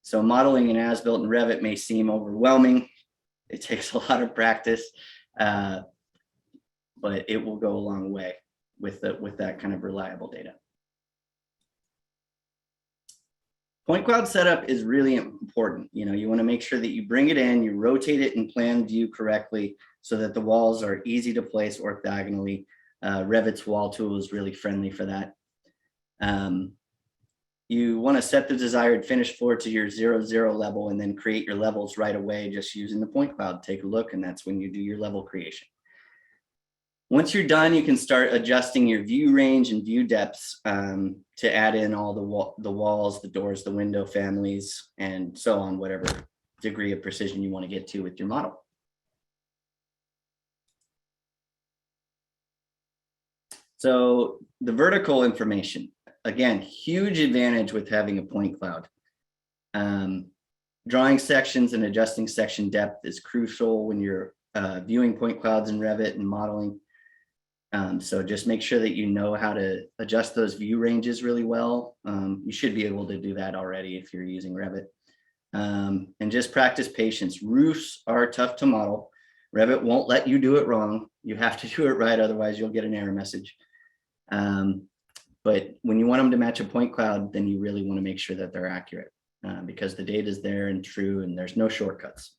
So modeling in AsBuilt and Revit may seem overwhelming. It takes a lot of practice, but it will go a long way with that kind of reliable data. Point cloud setup is really important. You want to make sure that you bring it in, you rotate it in plan view correctly so that the walls are easy to place orthogonally. Revit's wall tool is really friendly for that. You want to set the desired finished floor to your 0, 0 level and then create your levels right away just using the point cloud. Take a look, and that's when you do your level creation. Once you're done, you can start adjusting your view range and view depths to add in all the walls, the doors, the window families, and so on, whatever degree of precision you want to get to with your model. So the vertical information, again, huge advantage with having a point cloud. Drawing sections and adjusting section depth is crucial when you're viewing point clouds in Revit and modeling. So just make sure that you know how to adjust those view ranges really well. You should be able to do that already if you're using Revit. And just practice patience. Roofs are tough to model. Revit won't let you do it wrong. You have to do it right, otherwise you'll get an error message. But when you want them to match a point cloud, then you really want to make sure that they're accurate because the data is there and true and there's no shortcuts.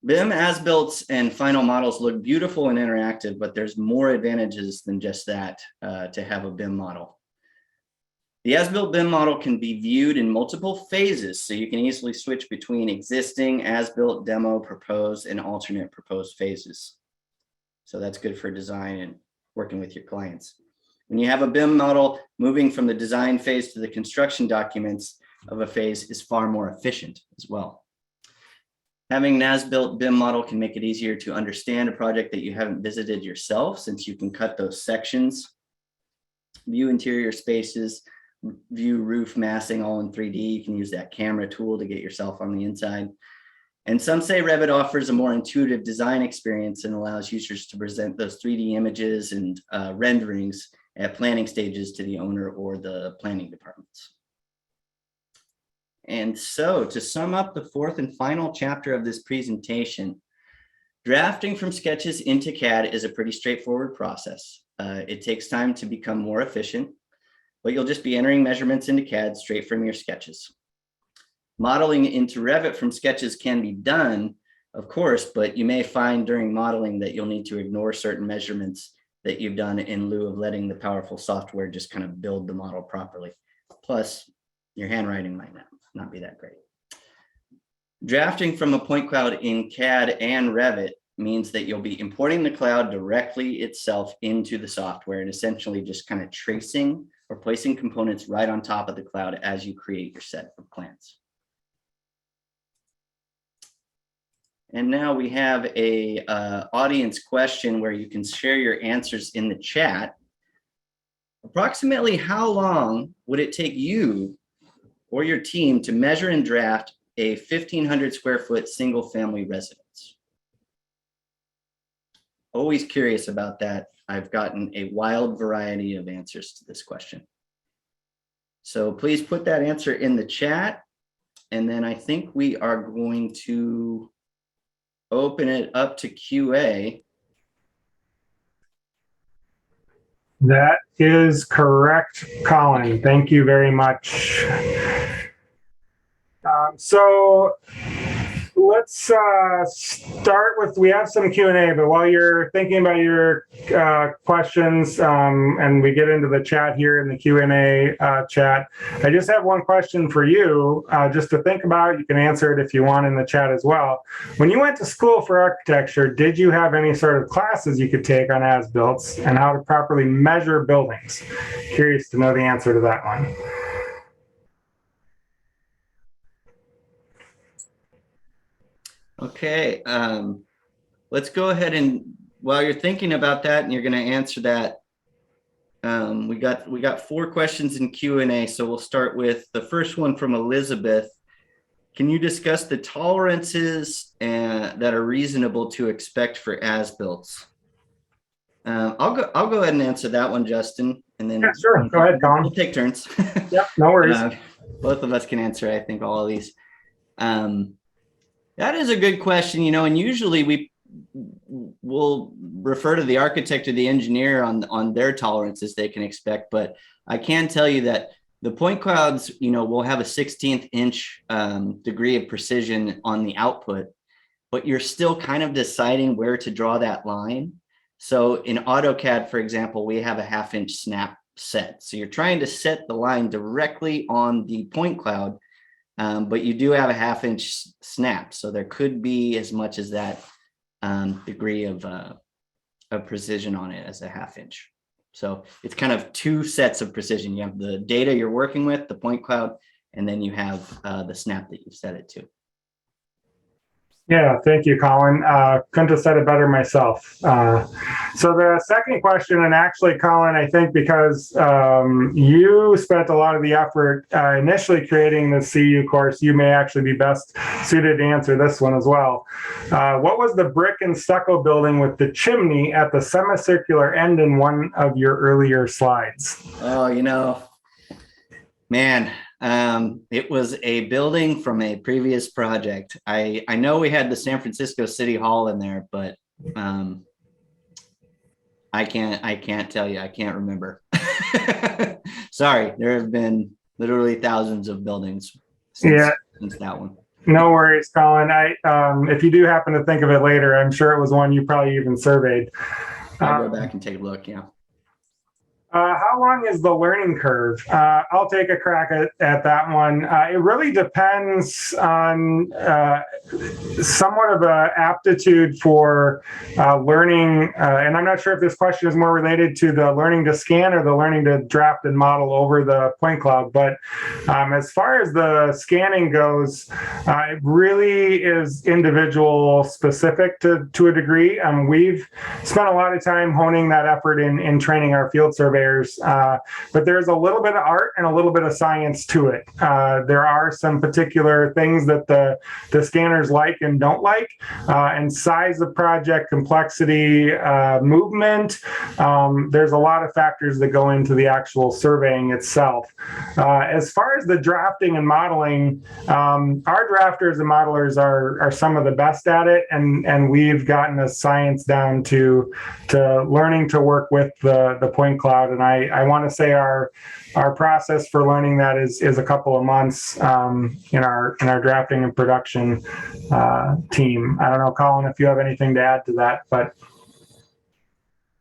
BIM as-built and final models look beautiful and interactive, but there's more advantages than just that to have a BIM model. The as-built BIM model can be viewed in multiple phases, so you can easily switch between existing, as-built, demo, proposed, and alternate proposed phases. So that's good for design and working with your clients. When you have a BIM model, moving from the design phase to the construction documents of a phase is far more efficient as well. Having an as-built BIM model can make it easier to understand a project that you haven't visited yourself, since you can cut those sections, view interior spaces, view roof massing all in 3D. You can use that camera tool to get yourself on the inside. And some say Revit offers a more intuitive design experience and allows users to present those 3D images and renderings at planning stages to the owner or the planning departments. And so to sum up the fourth and final chapter of this presentation, drafting from sketches into CAD is a pretty straightforward process. It takes time to become more efficient, but you'll just be entering measurements into CAD straight from your sketches. Modeling into Revit from sketches can be done, of course, but you may find during modeling that you'll need to ignore certain measurements that you've done in lieu of letting the powerful software just kind of build the model properly. Plus, your handwriting might not be that great. Drafting from a point cloud in CAD and Revit means that you'll be importing the cloud directly itself into the software and essentially just kind of tracing or placing components right on top of the cloud as you create your set of plans. And now we have a audience question where you can share your answers in the chat. Approximately how long would it take you or your team to measure and draft a 1,500 square foot single family residence? Always curious about that. I've gotten a wild variety of answers to this question. So please put that answer in the chat. And then I think we are going to open it up to QA. That is correct, Colin. Thank you very much. So let's start with, we have some Q&A, but while you're thinking about your questions and we get into the chat here in the Q&A chat, I just have one question for you just to think about. You can answer it if you want in the chat as well. When you went to school for architecture, did you have any sort of classes you could take on as-builts and how to properly measure buildings? Curious to know the answer to that one. Okay, let's go ahead and while you're thinking about that and you're going to answer that, we got 4 questions in Q&A, so we'll start with the first one from Elizabeth. Can you discuss the tolerances that are reasonable to expect for as-builts? I'll go ahead and answer that one, Justin, and then yeah, sure. Go ahead, Colin. We'll take turns. Yep, no worries. Both of us can answer, I think, all of these. That is a good question, you know, and usually we will refer to the architect or the engineer on their tolerances they can expect, but I can tell you that the point clouds, you know, will have a 1/16 inch degree of precision on the output, but you're still kind of deciding where to draw that line. So in AutoCAD, for example, we have a 1/2 inch snap set. So you're trying to set the line directly on the point cloud, but you do have a 1/2 inch snap. So there could be as much as that degree of precision on it as a 1/2 inch. So it's kind of 2 sets of precision. You have the data you're working with, the point cloud, and then you have the snap that you've set it to. Yeah, thank you, Colin. Couldn't have said it better myself. So the second question, and actually, Colin, I think because you spent a lot of the effort initially creating the CU course, you may actually be best suited to answer this one as well. What was the brick and stucco building with the chimney at the semicircular end in one of your earlier slides? Oh, man, it was a building from a previous project. I know we had the San Francisco City Hall in there, but I can't tell you. I can't remember. Sorry, there have been literally thousands of buildings since that one. No worries, Colin. If you do happen to think of it later, I'm sure it was one you probably even surveyed. I'll go back and take a look. Yeah. How long is the learning curve? I'll take a crack at that one. It really depends on somewhat of an aptitude for learning. And I'm not sure if this question is more related to the learning to scan or the learning to draft and model over the point cloud. But as far as the scanning goes, it really is individual specific to a degree. We've spent a lot of time honing that effort in training our field surveyors. But there's a little bit of art and a little bit of science to it. There are some particular things that the scanners like and don't like, and size of project, complexity, movement. There's a lot of factors that go into the actual surveying itself. As far as the drafting and modeling, our drafters and modelers are some of the best at it, and we've gotten the science down to learning to work with the point cloud. And I want to say our process for learning that is a couple of months in our drafting and production team. I don't know, Colin, if you have anything to add to that, but.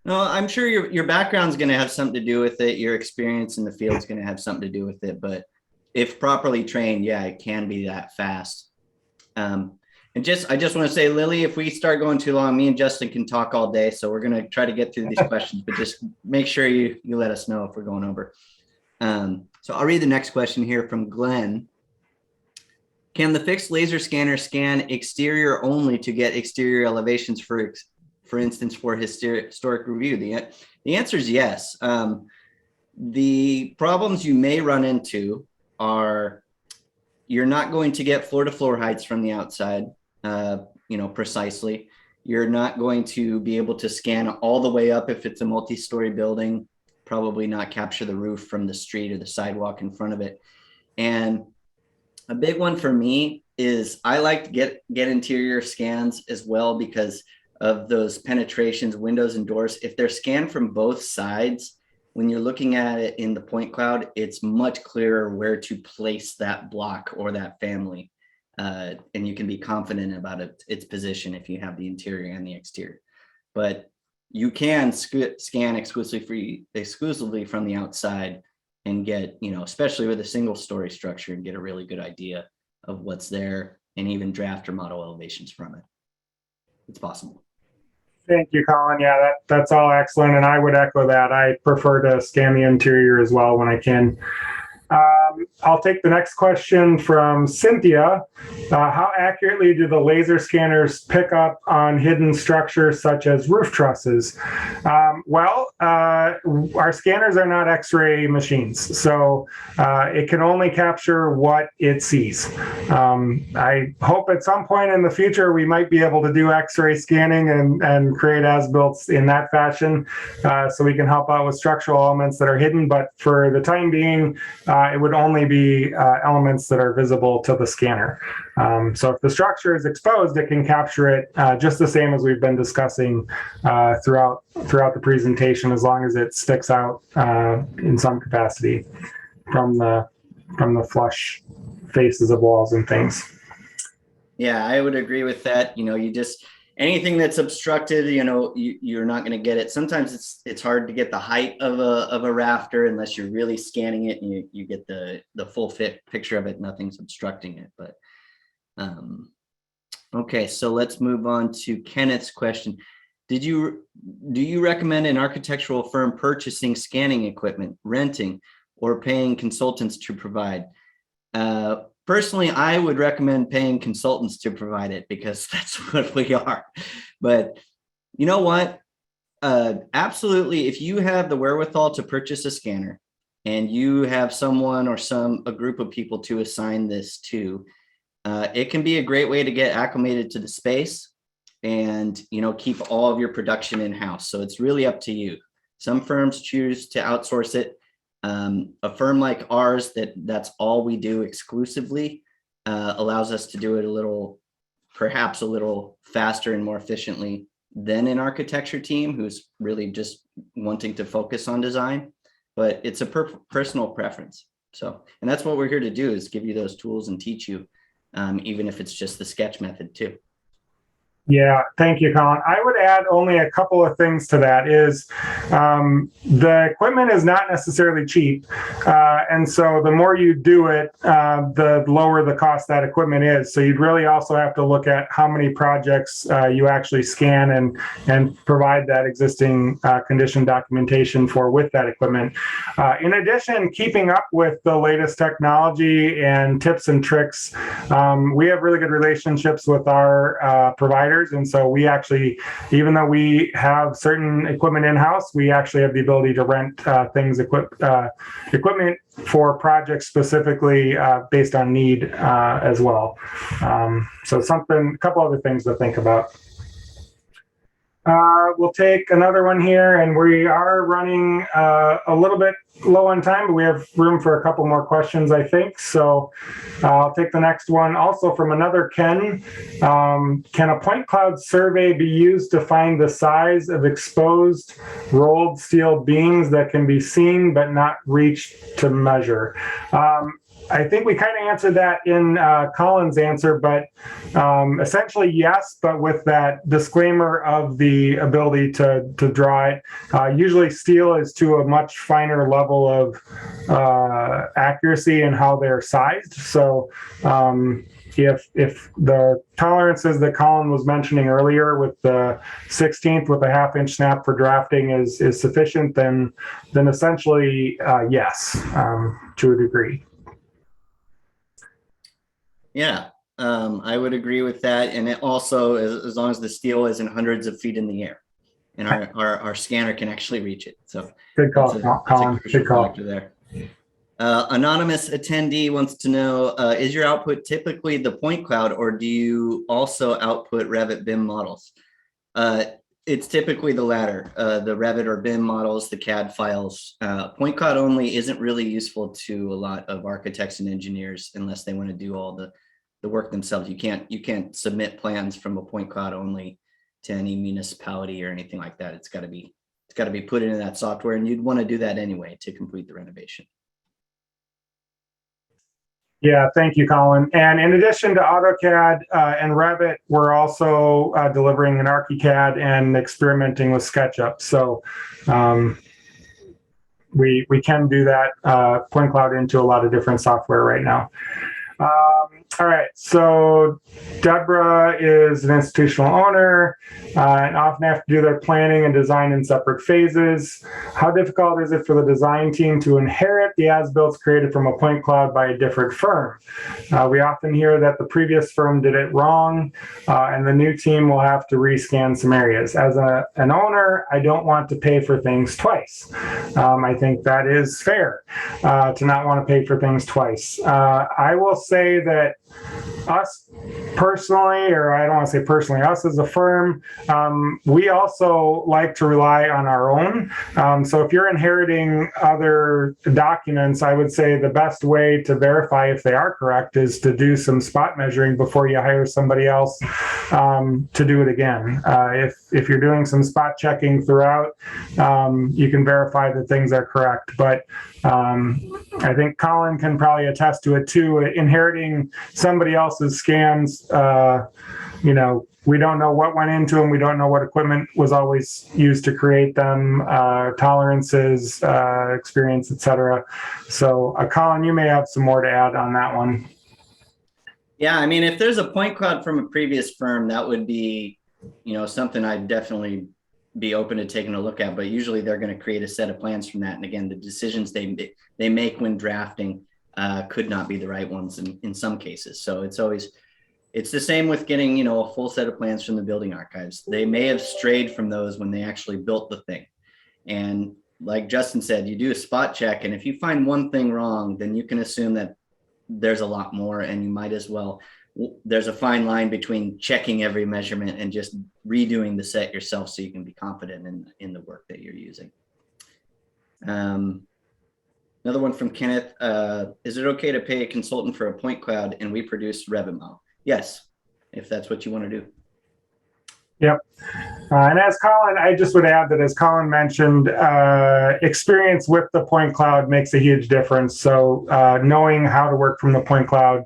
No, I'm sure your background's going to have something to do with it. Your experience in the field is going to have something to do with it. But if properly trained, yeah, it can be that fast. And I just want to say, Lily, if we start going too long, me and Justin can talk all day. So we're going to try to get through these questions, but just make sure you let us know if we're going over. So I'll read the next question here from Glenn. Can the fixed laser scanner scan exterior only to get exterior elevations, for instance, for historic review? The answer is yes. The problems you may run into are you're not going to get floor-to-floor heights from the outside. Precisely. You're not going to be able to scan all the way up if it's a multi-story building, probably not capture the roof from the street or the sidewalk in front of it. And a big one for me is I like to get interior scans as well because of those penetrations, windows and doors. If they're scanned from both sides, when you're looking at it in the point cloud, it's much clearer where to place that block or that family. And you can be confident about its position if you have the interior and the exterior. But you can scan exclusively from the outside and get, especially with a single story structure, and get a really good idea of what's there and even draft or model elevations from it. It's possible. Thank you, Colin. Yeah, that's all excellent. And I would echo that. I prefer to scan the interior as well when I can. I'll take the next question from Cynthia. How accurately do the laser scanners pick up on hidden structures such as roof trusses? Our scanners are not X-ray machines, so it can only capture what it sees. I hope at some point in the future we might be able to do X-ray scanning and create AsBuilts in that fashion, so we can help out with structural elements that are hidden. But for the time being, it would only be elements that are visible to the scanner. So if the structure is exposed, it can capture it just the same as we've been discussing throughout the presentation, as long as it sticks out in some capacity from the flush faces of walls and things. Yeah, I would agree with that. You just, anything that's obstructed, you're not going to get it. Sometimes it's hard to get the height of a rafter unless you're really scanning it and you get the full picture of it. Nothing's obstructing it. But okay, so let's move on to Kenneth's question. Do you recommend an architectural firm purchasing scanning equipment, renting, or paying consultants to provide? personally, I would recommend paying consultants to provide it because that's what we are. But you know what? Absolutely. If you have the wherewithal to purchase a scanner and you have someone or a group of people to assign this to, it can be a great way to get acclimated to the space and, keep all of your production in-house. So it's really up to you. Some firms choose to outsource it. A firm like ours, that's all we do exclusively, allows us to do it perhaps a little faster and more efficiently than an architecture team who's really just wanting to focus on design, but it's a personal preference. So, and that's what we're here to do, is give you those tools and teach you, even if it's just the sketch method too. Yeah, thank you, Colin. I would add only a couple of things to that. Is the equipment is not necessarily cheap. And so the more you do it, the lower the cost that equipment is. So you'd really also have to look at how many projects you actually scan and provide that existing condition documentation for with that equipment. In addition, keeping up with the latest technology and tips and tricks, we have really good relationships with our providers. And so we actually, even though we have certain equipment in-house, we actually have the ability to rent equipment for projects specifically based on need as well. So a couple other things to think about. We'll take another one here, and we are running a little bit low on time, but we have room for a couple more questions, I think. So I'll take the next one, also from another Ken. Can a point cloud survey be used to find the size of exposed rolled steel beams that can be seen but not reached to measure? I think we kind of answered that in Colin's answer, but essentially yes, but with that disclaimer of the ability to draw it. Usually steel is to a much finer level of accuracy in how they're sized. So if the tolerances that Colin was mentioning earlier with the 1/16 with a 1/2 inch snap for drafting is sufficient, then essentially yes, to a degree. Yeah, I would agree with that. And it also, as long as the steel isn't hundreds of feet in the air, and our scanner can actually reach it. So good call, Colin. Good call. There. Anonymous attendee wants to know, is your output typically the point cloud, or do you also output Revit BIM models? It's typically the latter, the Revit or BIM models, the CAD files. Point cloud only isn't really useful to a lot of architects and engineers unless they want to do all the work themselves. You can't submit plans from a point cloud only to any municipality or anything like that. It's got to be put into that software, and you'd want to do that anyway to complete the renovation. Yeah, thank you, Colin. And in addition to AutoCAD and Revit, we're also delivering an ArchiCAD and experimenting with SketchUp. So we can do that, point cloud into a lot of different software right now. All right, so Deborah is an institutional owner and often have to do their planning and design in separate phases. How difficult is it for the design team to inherit the as-builts created from a point cloud by a different firm? We often hear that the previous firm did it wrong and the new team will have to rescan some areas. As an owner, I don't want to pay for things twice. I think that is fair to not want to pay for things twice. I will say that us personally, or I don't want to say personally, us as a firm, we also like to rely on our own. So if you're inheriting other documents, I would say the best way to verify if they are correct is to do some spot measuring before you hire somebody else to do it again. If you're doing some spot checking throughout, you can verify that things are correct. But I think Colin can probably attest to it too. Inheriting somebody else's scans, we don't know what went into them. We don't know what equipment was always used to create them, tolerances, experience, etc. So, Colin, you may have some more to add on that one. Yeah, I mean, if there's a point cloud from a previous firm, that would be, something I'd definitely be open to taking a look at. But usually they're going to create a set of plans from that. And again, the decisions they make when drafting could not be the right ones in some cases. So it's the same with getting, you know, a full set of plans from the building archives. They may have strayed from those when they actually built the thing. And like Justin said, you do a spot check, and if you find one thing wrong, then you can assume that there's a lot more, and you might as well, there's a fine line between checking every measurement and just redoing the set yourself so you can be confident in the work that you're using. Another one from Kenneth, is it okay to pay a consultant for a point cloud and we produce Revit model? Yes, if that's what you want to do. Yep. And as Colin, I just would add that as Colin mentioned, experience with the point cloud makes a huge difference. So knowing how to work from the point cloud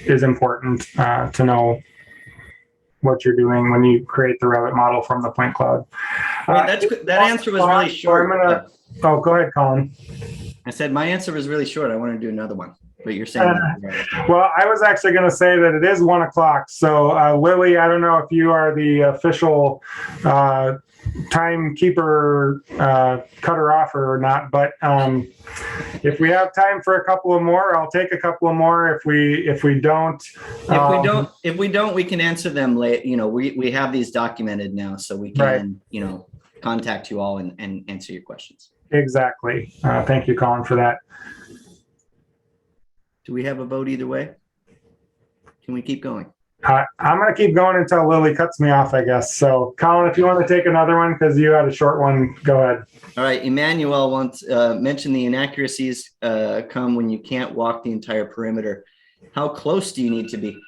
is important to know what you're doing when you create the Revit model from the point cloud. That answer was really short. Oh, go ahead, Colin. I said my answer was really short. I want to do another one. But you're saying well, I was actually going to say that it is 1 o'clock. So Lily, I don't know if you are the official timekeeper cutter off or not, but if we have time for a couple of more, I'll take a couple of more. If we don't, we can answer them late. You know, we have these documented now, so we can, right, you know, contact you all and answer your questions. Exactly. Thank you, Colin, for that. Do we have a vote either way? Can we keep going? I'm going to keep going until Lily cuts me off, I guess. So, Colin, if you want to take another one because you had a short one, go ahead. All right. Emmanuel wants mentioned the inaccuracies come when you can't walk the entire perimeter. How close do you need to be?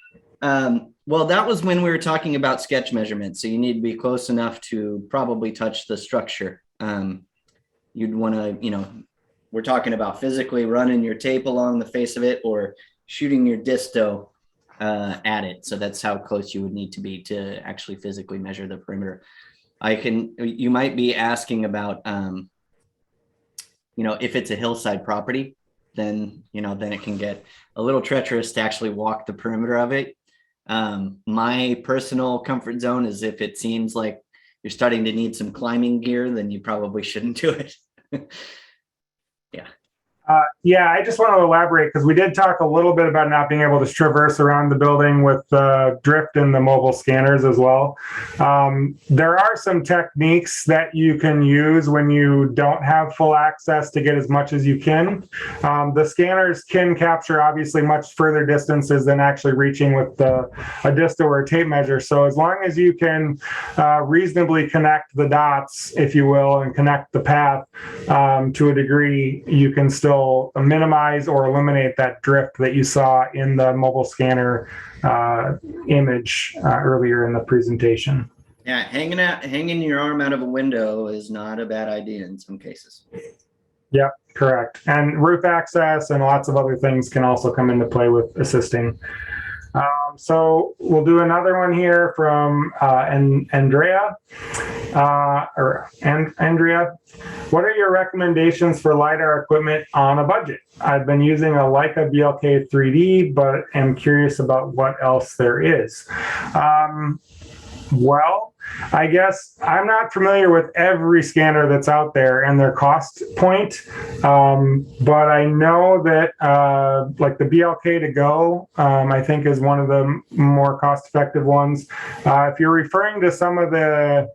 Well, that was when we were talking about sketch measurements. So you need to be close enough to probably touch the structure. You'd want to, you know, we're talking about physically running your tape along the face of it or shooting your disto at it. So that's how close you would need to be to actually physically measure the perimeter. You might be asking about, you know, if it's a hillside property, then, you know, then it can get a little treacherous to actually walk the perimeter of it. My personal comfort zone is if it seems like you're starting to need some climbing gear, then you probably shouldn't do it. Yeah. Yeah, I just want to elaborate because we did talk a little bit about not being able to traverse around the building with drift and the mobile scanners as well. There are some techniques that you can use when you don't have full access to get as much as you can. The scanners can capture obviously much further distances than actually reaching with a disto or a tape measure. So as long as you can reasonably connect the dots, if you will, and connect the path to a degree, you can still minimize or eliminate that drift that you saw in the mobile scanner image earlier in the presentation. Yeah, hanging your arm out of a window is not a bad idea in some cases. Yep, correct. And roof access and lots of other things can also come into play with assisting. So we'll do another one here from Andrea. Andrea, what are your recommendations for LiDAR equipment on a budget? I've been using a Leica BLK 3D, but am curious about what else there is. Well, I guess I'm not familiar with every scanner that's out there and their cost point, but I know that like the BLK to go, I think is one of the more cost-effective ones. If you're referring to some of the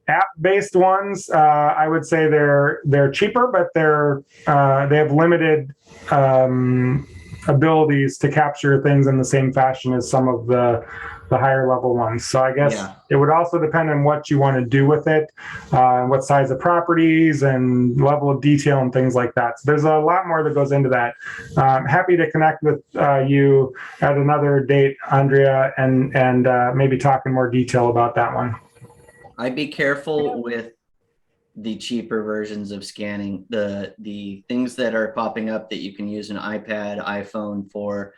app-based ones, I would say they're cheaper, but they have limited abilities to capture things in the same fashion as some of the higher level ones. So I guess It would also depend on what you want to do with it, what size of properties and level of detail and things like that. So there's a lot more that goes into that. Happy to connect with you at another date, Andrea, and maybe talk in more detail about that one. I'd be careful with the cheaper versions of scanning. The things that are popping up that you can use an iPad, iPhone for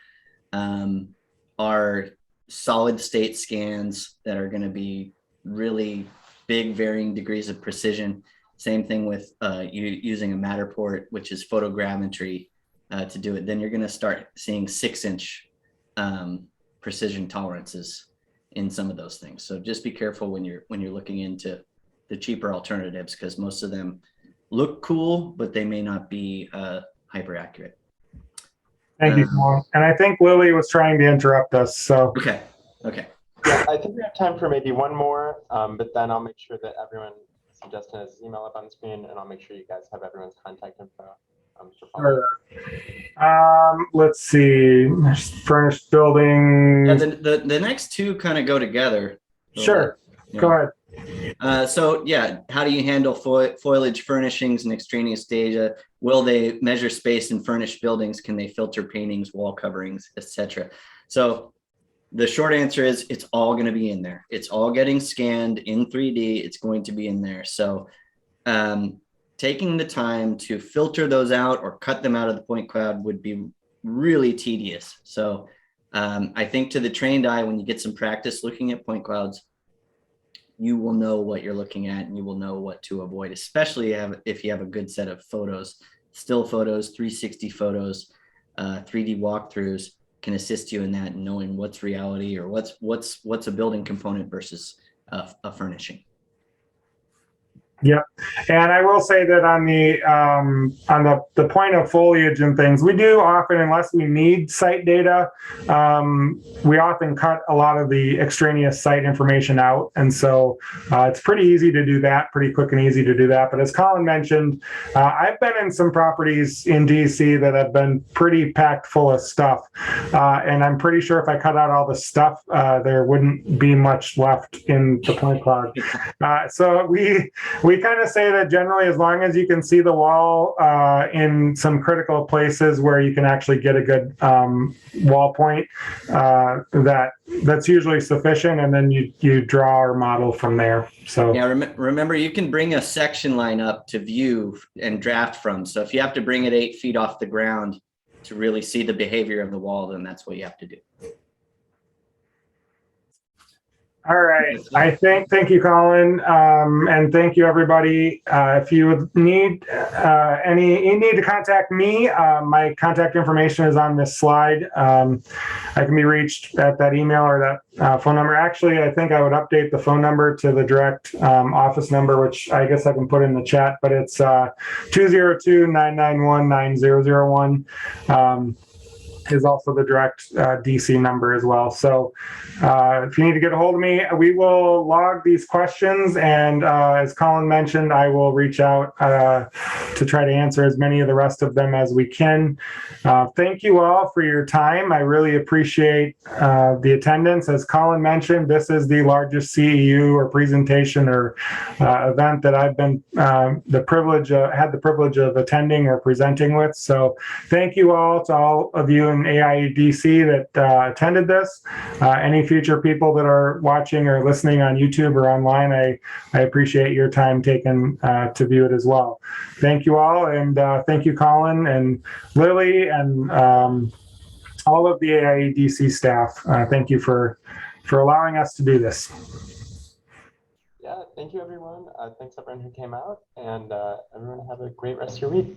are solid state scans that are going to be really big, varying degrees of precision. Same thing with using a Matterport, which is photogrammetry to do it. Then you're going to start seeing 6-inch precision tolerances in some of those things. So just be careful when you're looking into the cheaper alternatives, because most of them look cool, but they may not be hyper accurate. Thank you, Colin. And I think Lily was trying to interrupt us, so. Okay. Okay. Yeah, I think we have time for maybe one more, but then I'll make sure that everyone, Justin has his email up on the screen, and I'll make sure you guys have everyone's contact info. Let's see, furnished building. Yeah, the next two kind of go together. Sure, Yeah. go ahead. So yeah, how do you handle foliage furnishings and extraneous data? Will they measure space in furnished buildings? Can they filter paintings, wall coverings, etc.? So the short answer is it's all going to be in there. It's all getting scanned in 3D. It's going to be in there. So taking the time to filter those out or cut them out of the point cloud would be really tedious. So I think to the trained eye, when you get some practice looking at point clouds, you will know what you're looking at and you will know what to avoid, especially if you have a good set of photos. Still photos, 360 photos, 3D walkthroughs can assist you in that and knowing what's reality or what's a building component versus a furnishing. Yep, and I will say that on the point of foliage and things, we do often, unless we need site data, we often cut a lot of the extraneous site information out, and so it's pretty easy to do that, pretty quick and easy to do that. But as Colin mentioned, I've been in some properties in DC that have been pretty packed full of stuff, and I'm pretty sure if I cut out all the stuff, there wouldn't be much left in the point cloud. So we kind of say that generally, as long as you can see the wall in some critical places where you can actually get a good wall point, that's usually sufficient, and then you draw or model from there. So yeah, remember you can bring a section line up to view and draft from. So if you have to bring it 8 feet off the ground to really see the behavior of the wall, then that's what you have to do. All right. Thank you, Colin. And thank you, everybody. If you need you need to contact me, my contact information is on this slide. I can be reached at that email or that phone number. Actually, I think I would update the phone number to the direct office number, which I guess I can put in the chat, but it's 202-991-9001. Is also the direct DC number as well. So if you need to get a hold of me, we will log these questions. And as Colin mentioned, I will reach out to try to answer as many of the rest of them as we can. Thank you all for your time. I really appreciate the attendance. As Colin mentioned, this is the largest CEU or presentation or event that I've been had the privilege of attending or presenting with. So thank you all to all of you in AIA DC that attended this. Any future people that are watching or listening on YouTube or online, I appreciate your time taken to view it as well. Thank you all, and thank you, Colin and Lily, and all of the AIA DC staff. Thank you for allowing us to do this. Yeah, thank you, everyone. Thanks, everyone who came out, and everyone have a great rest of your week.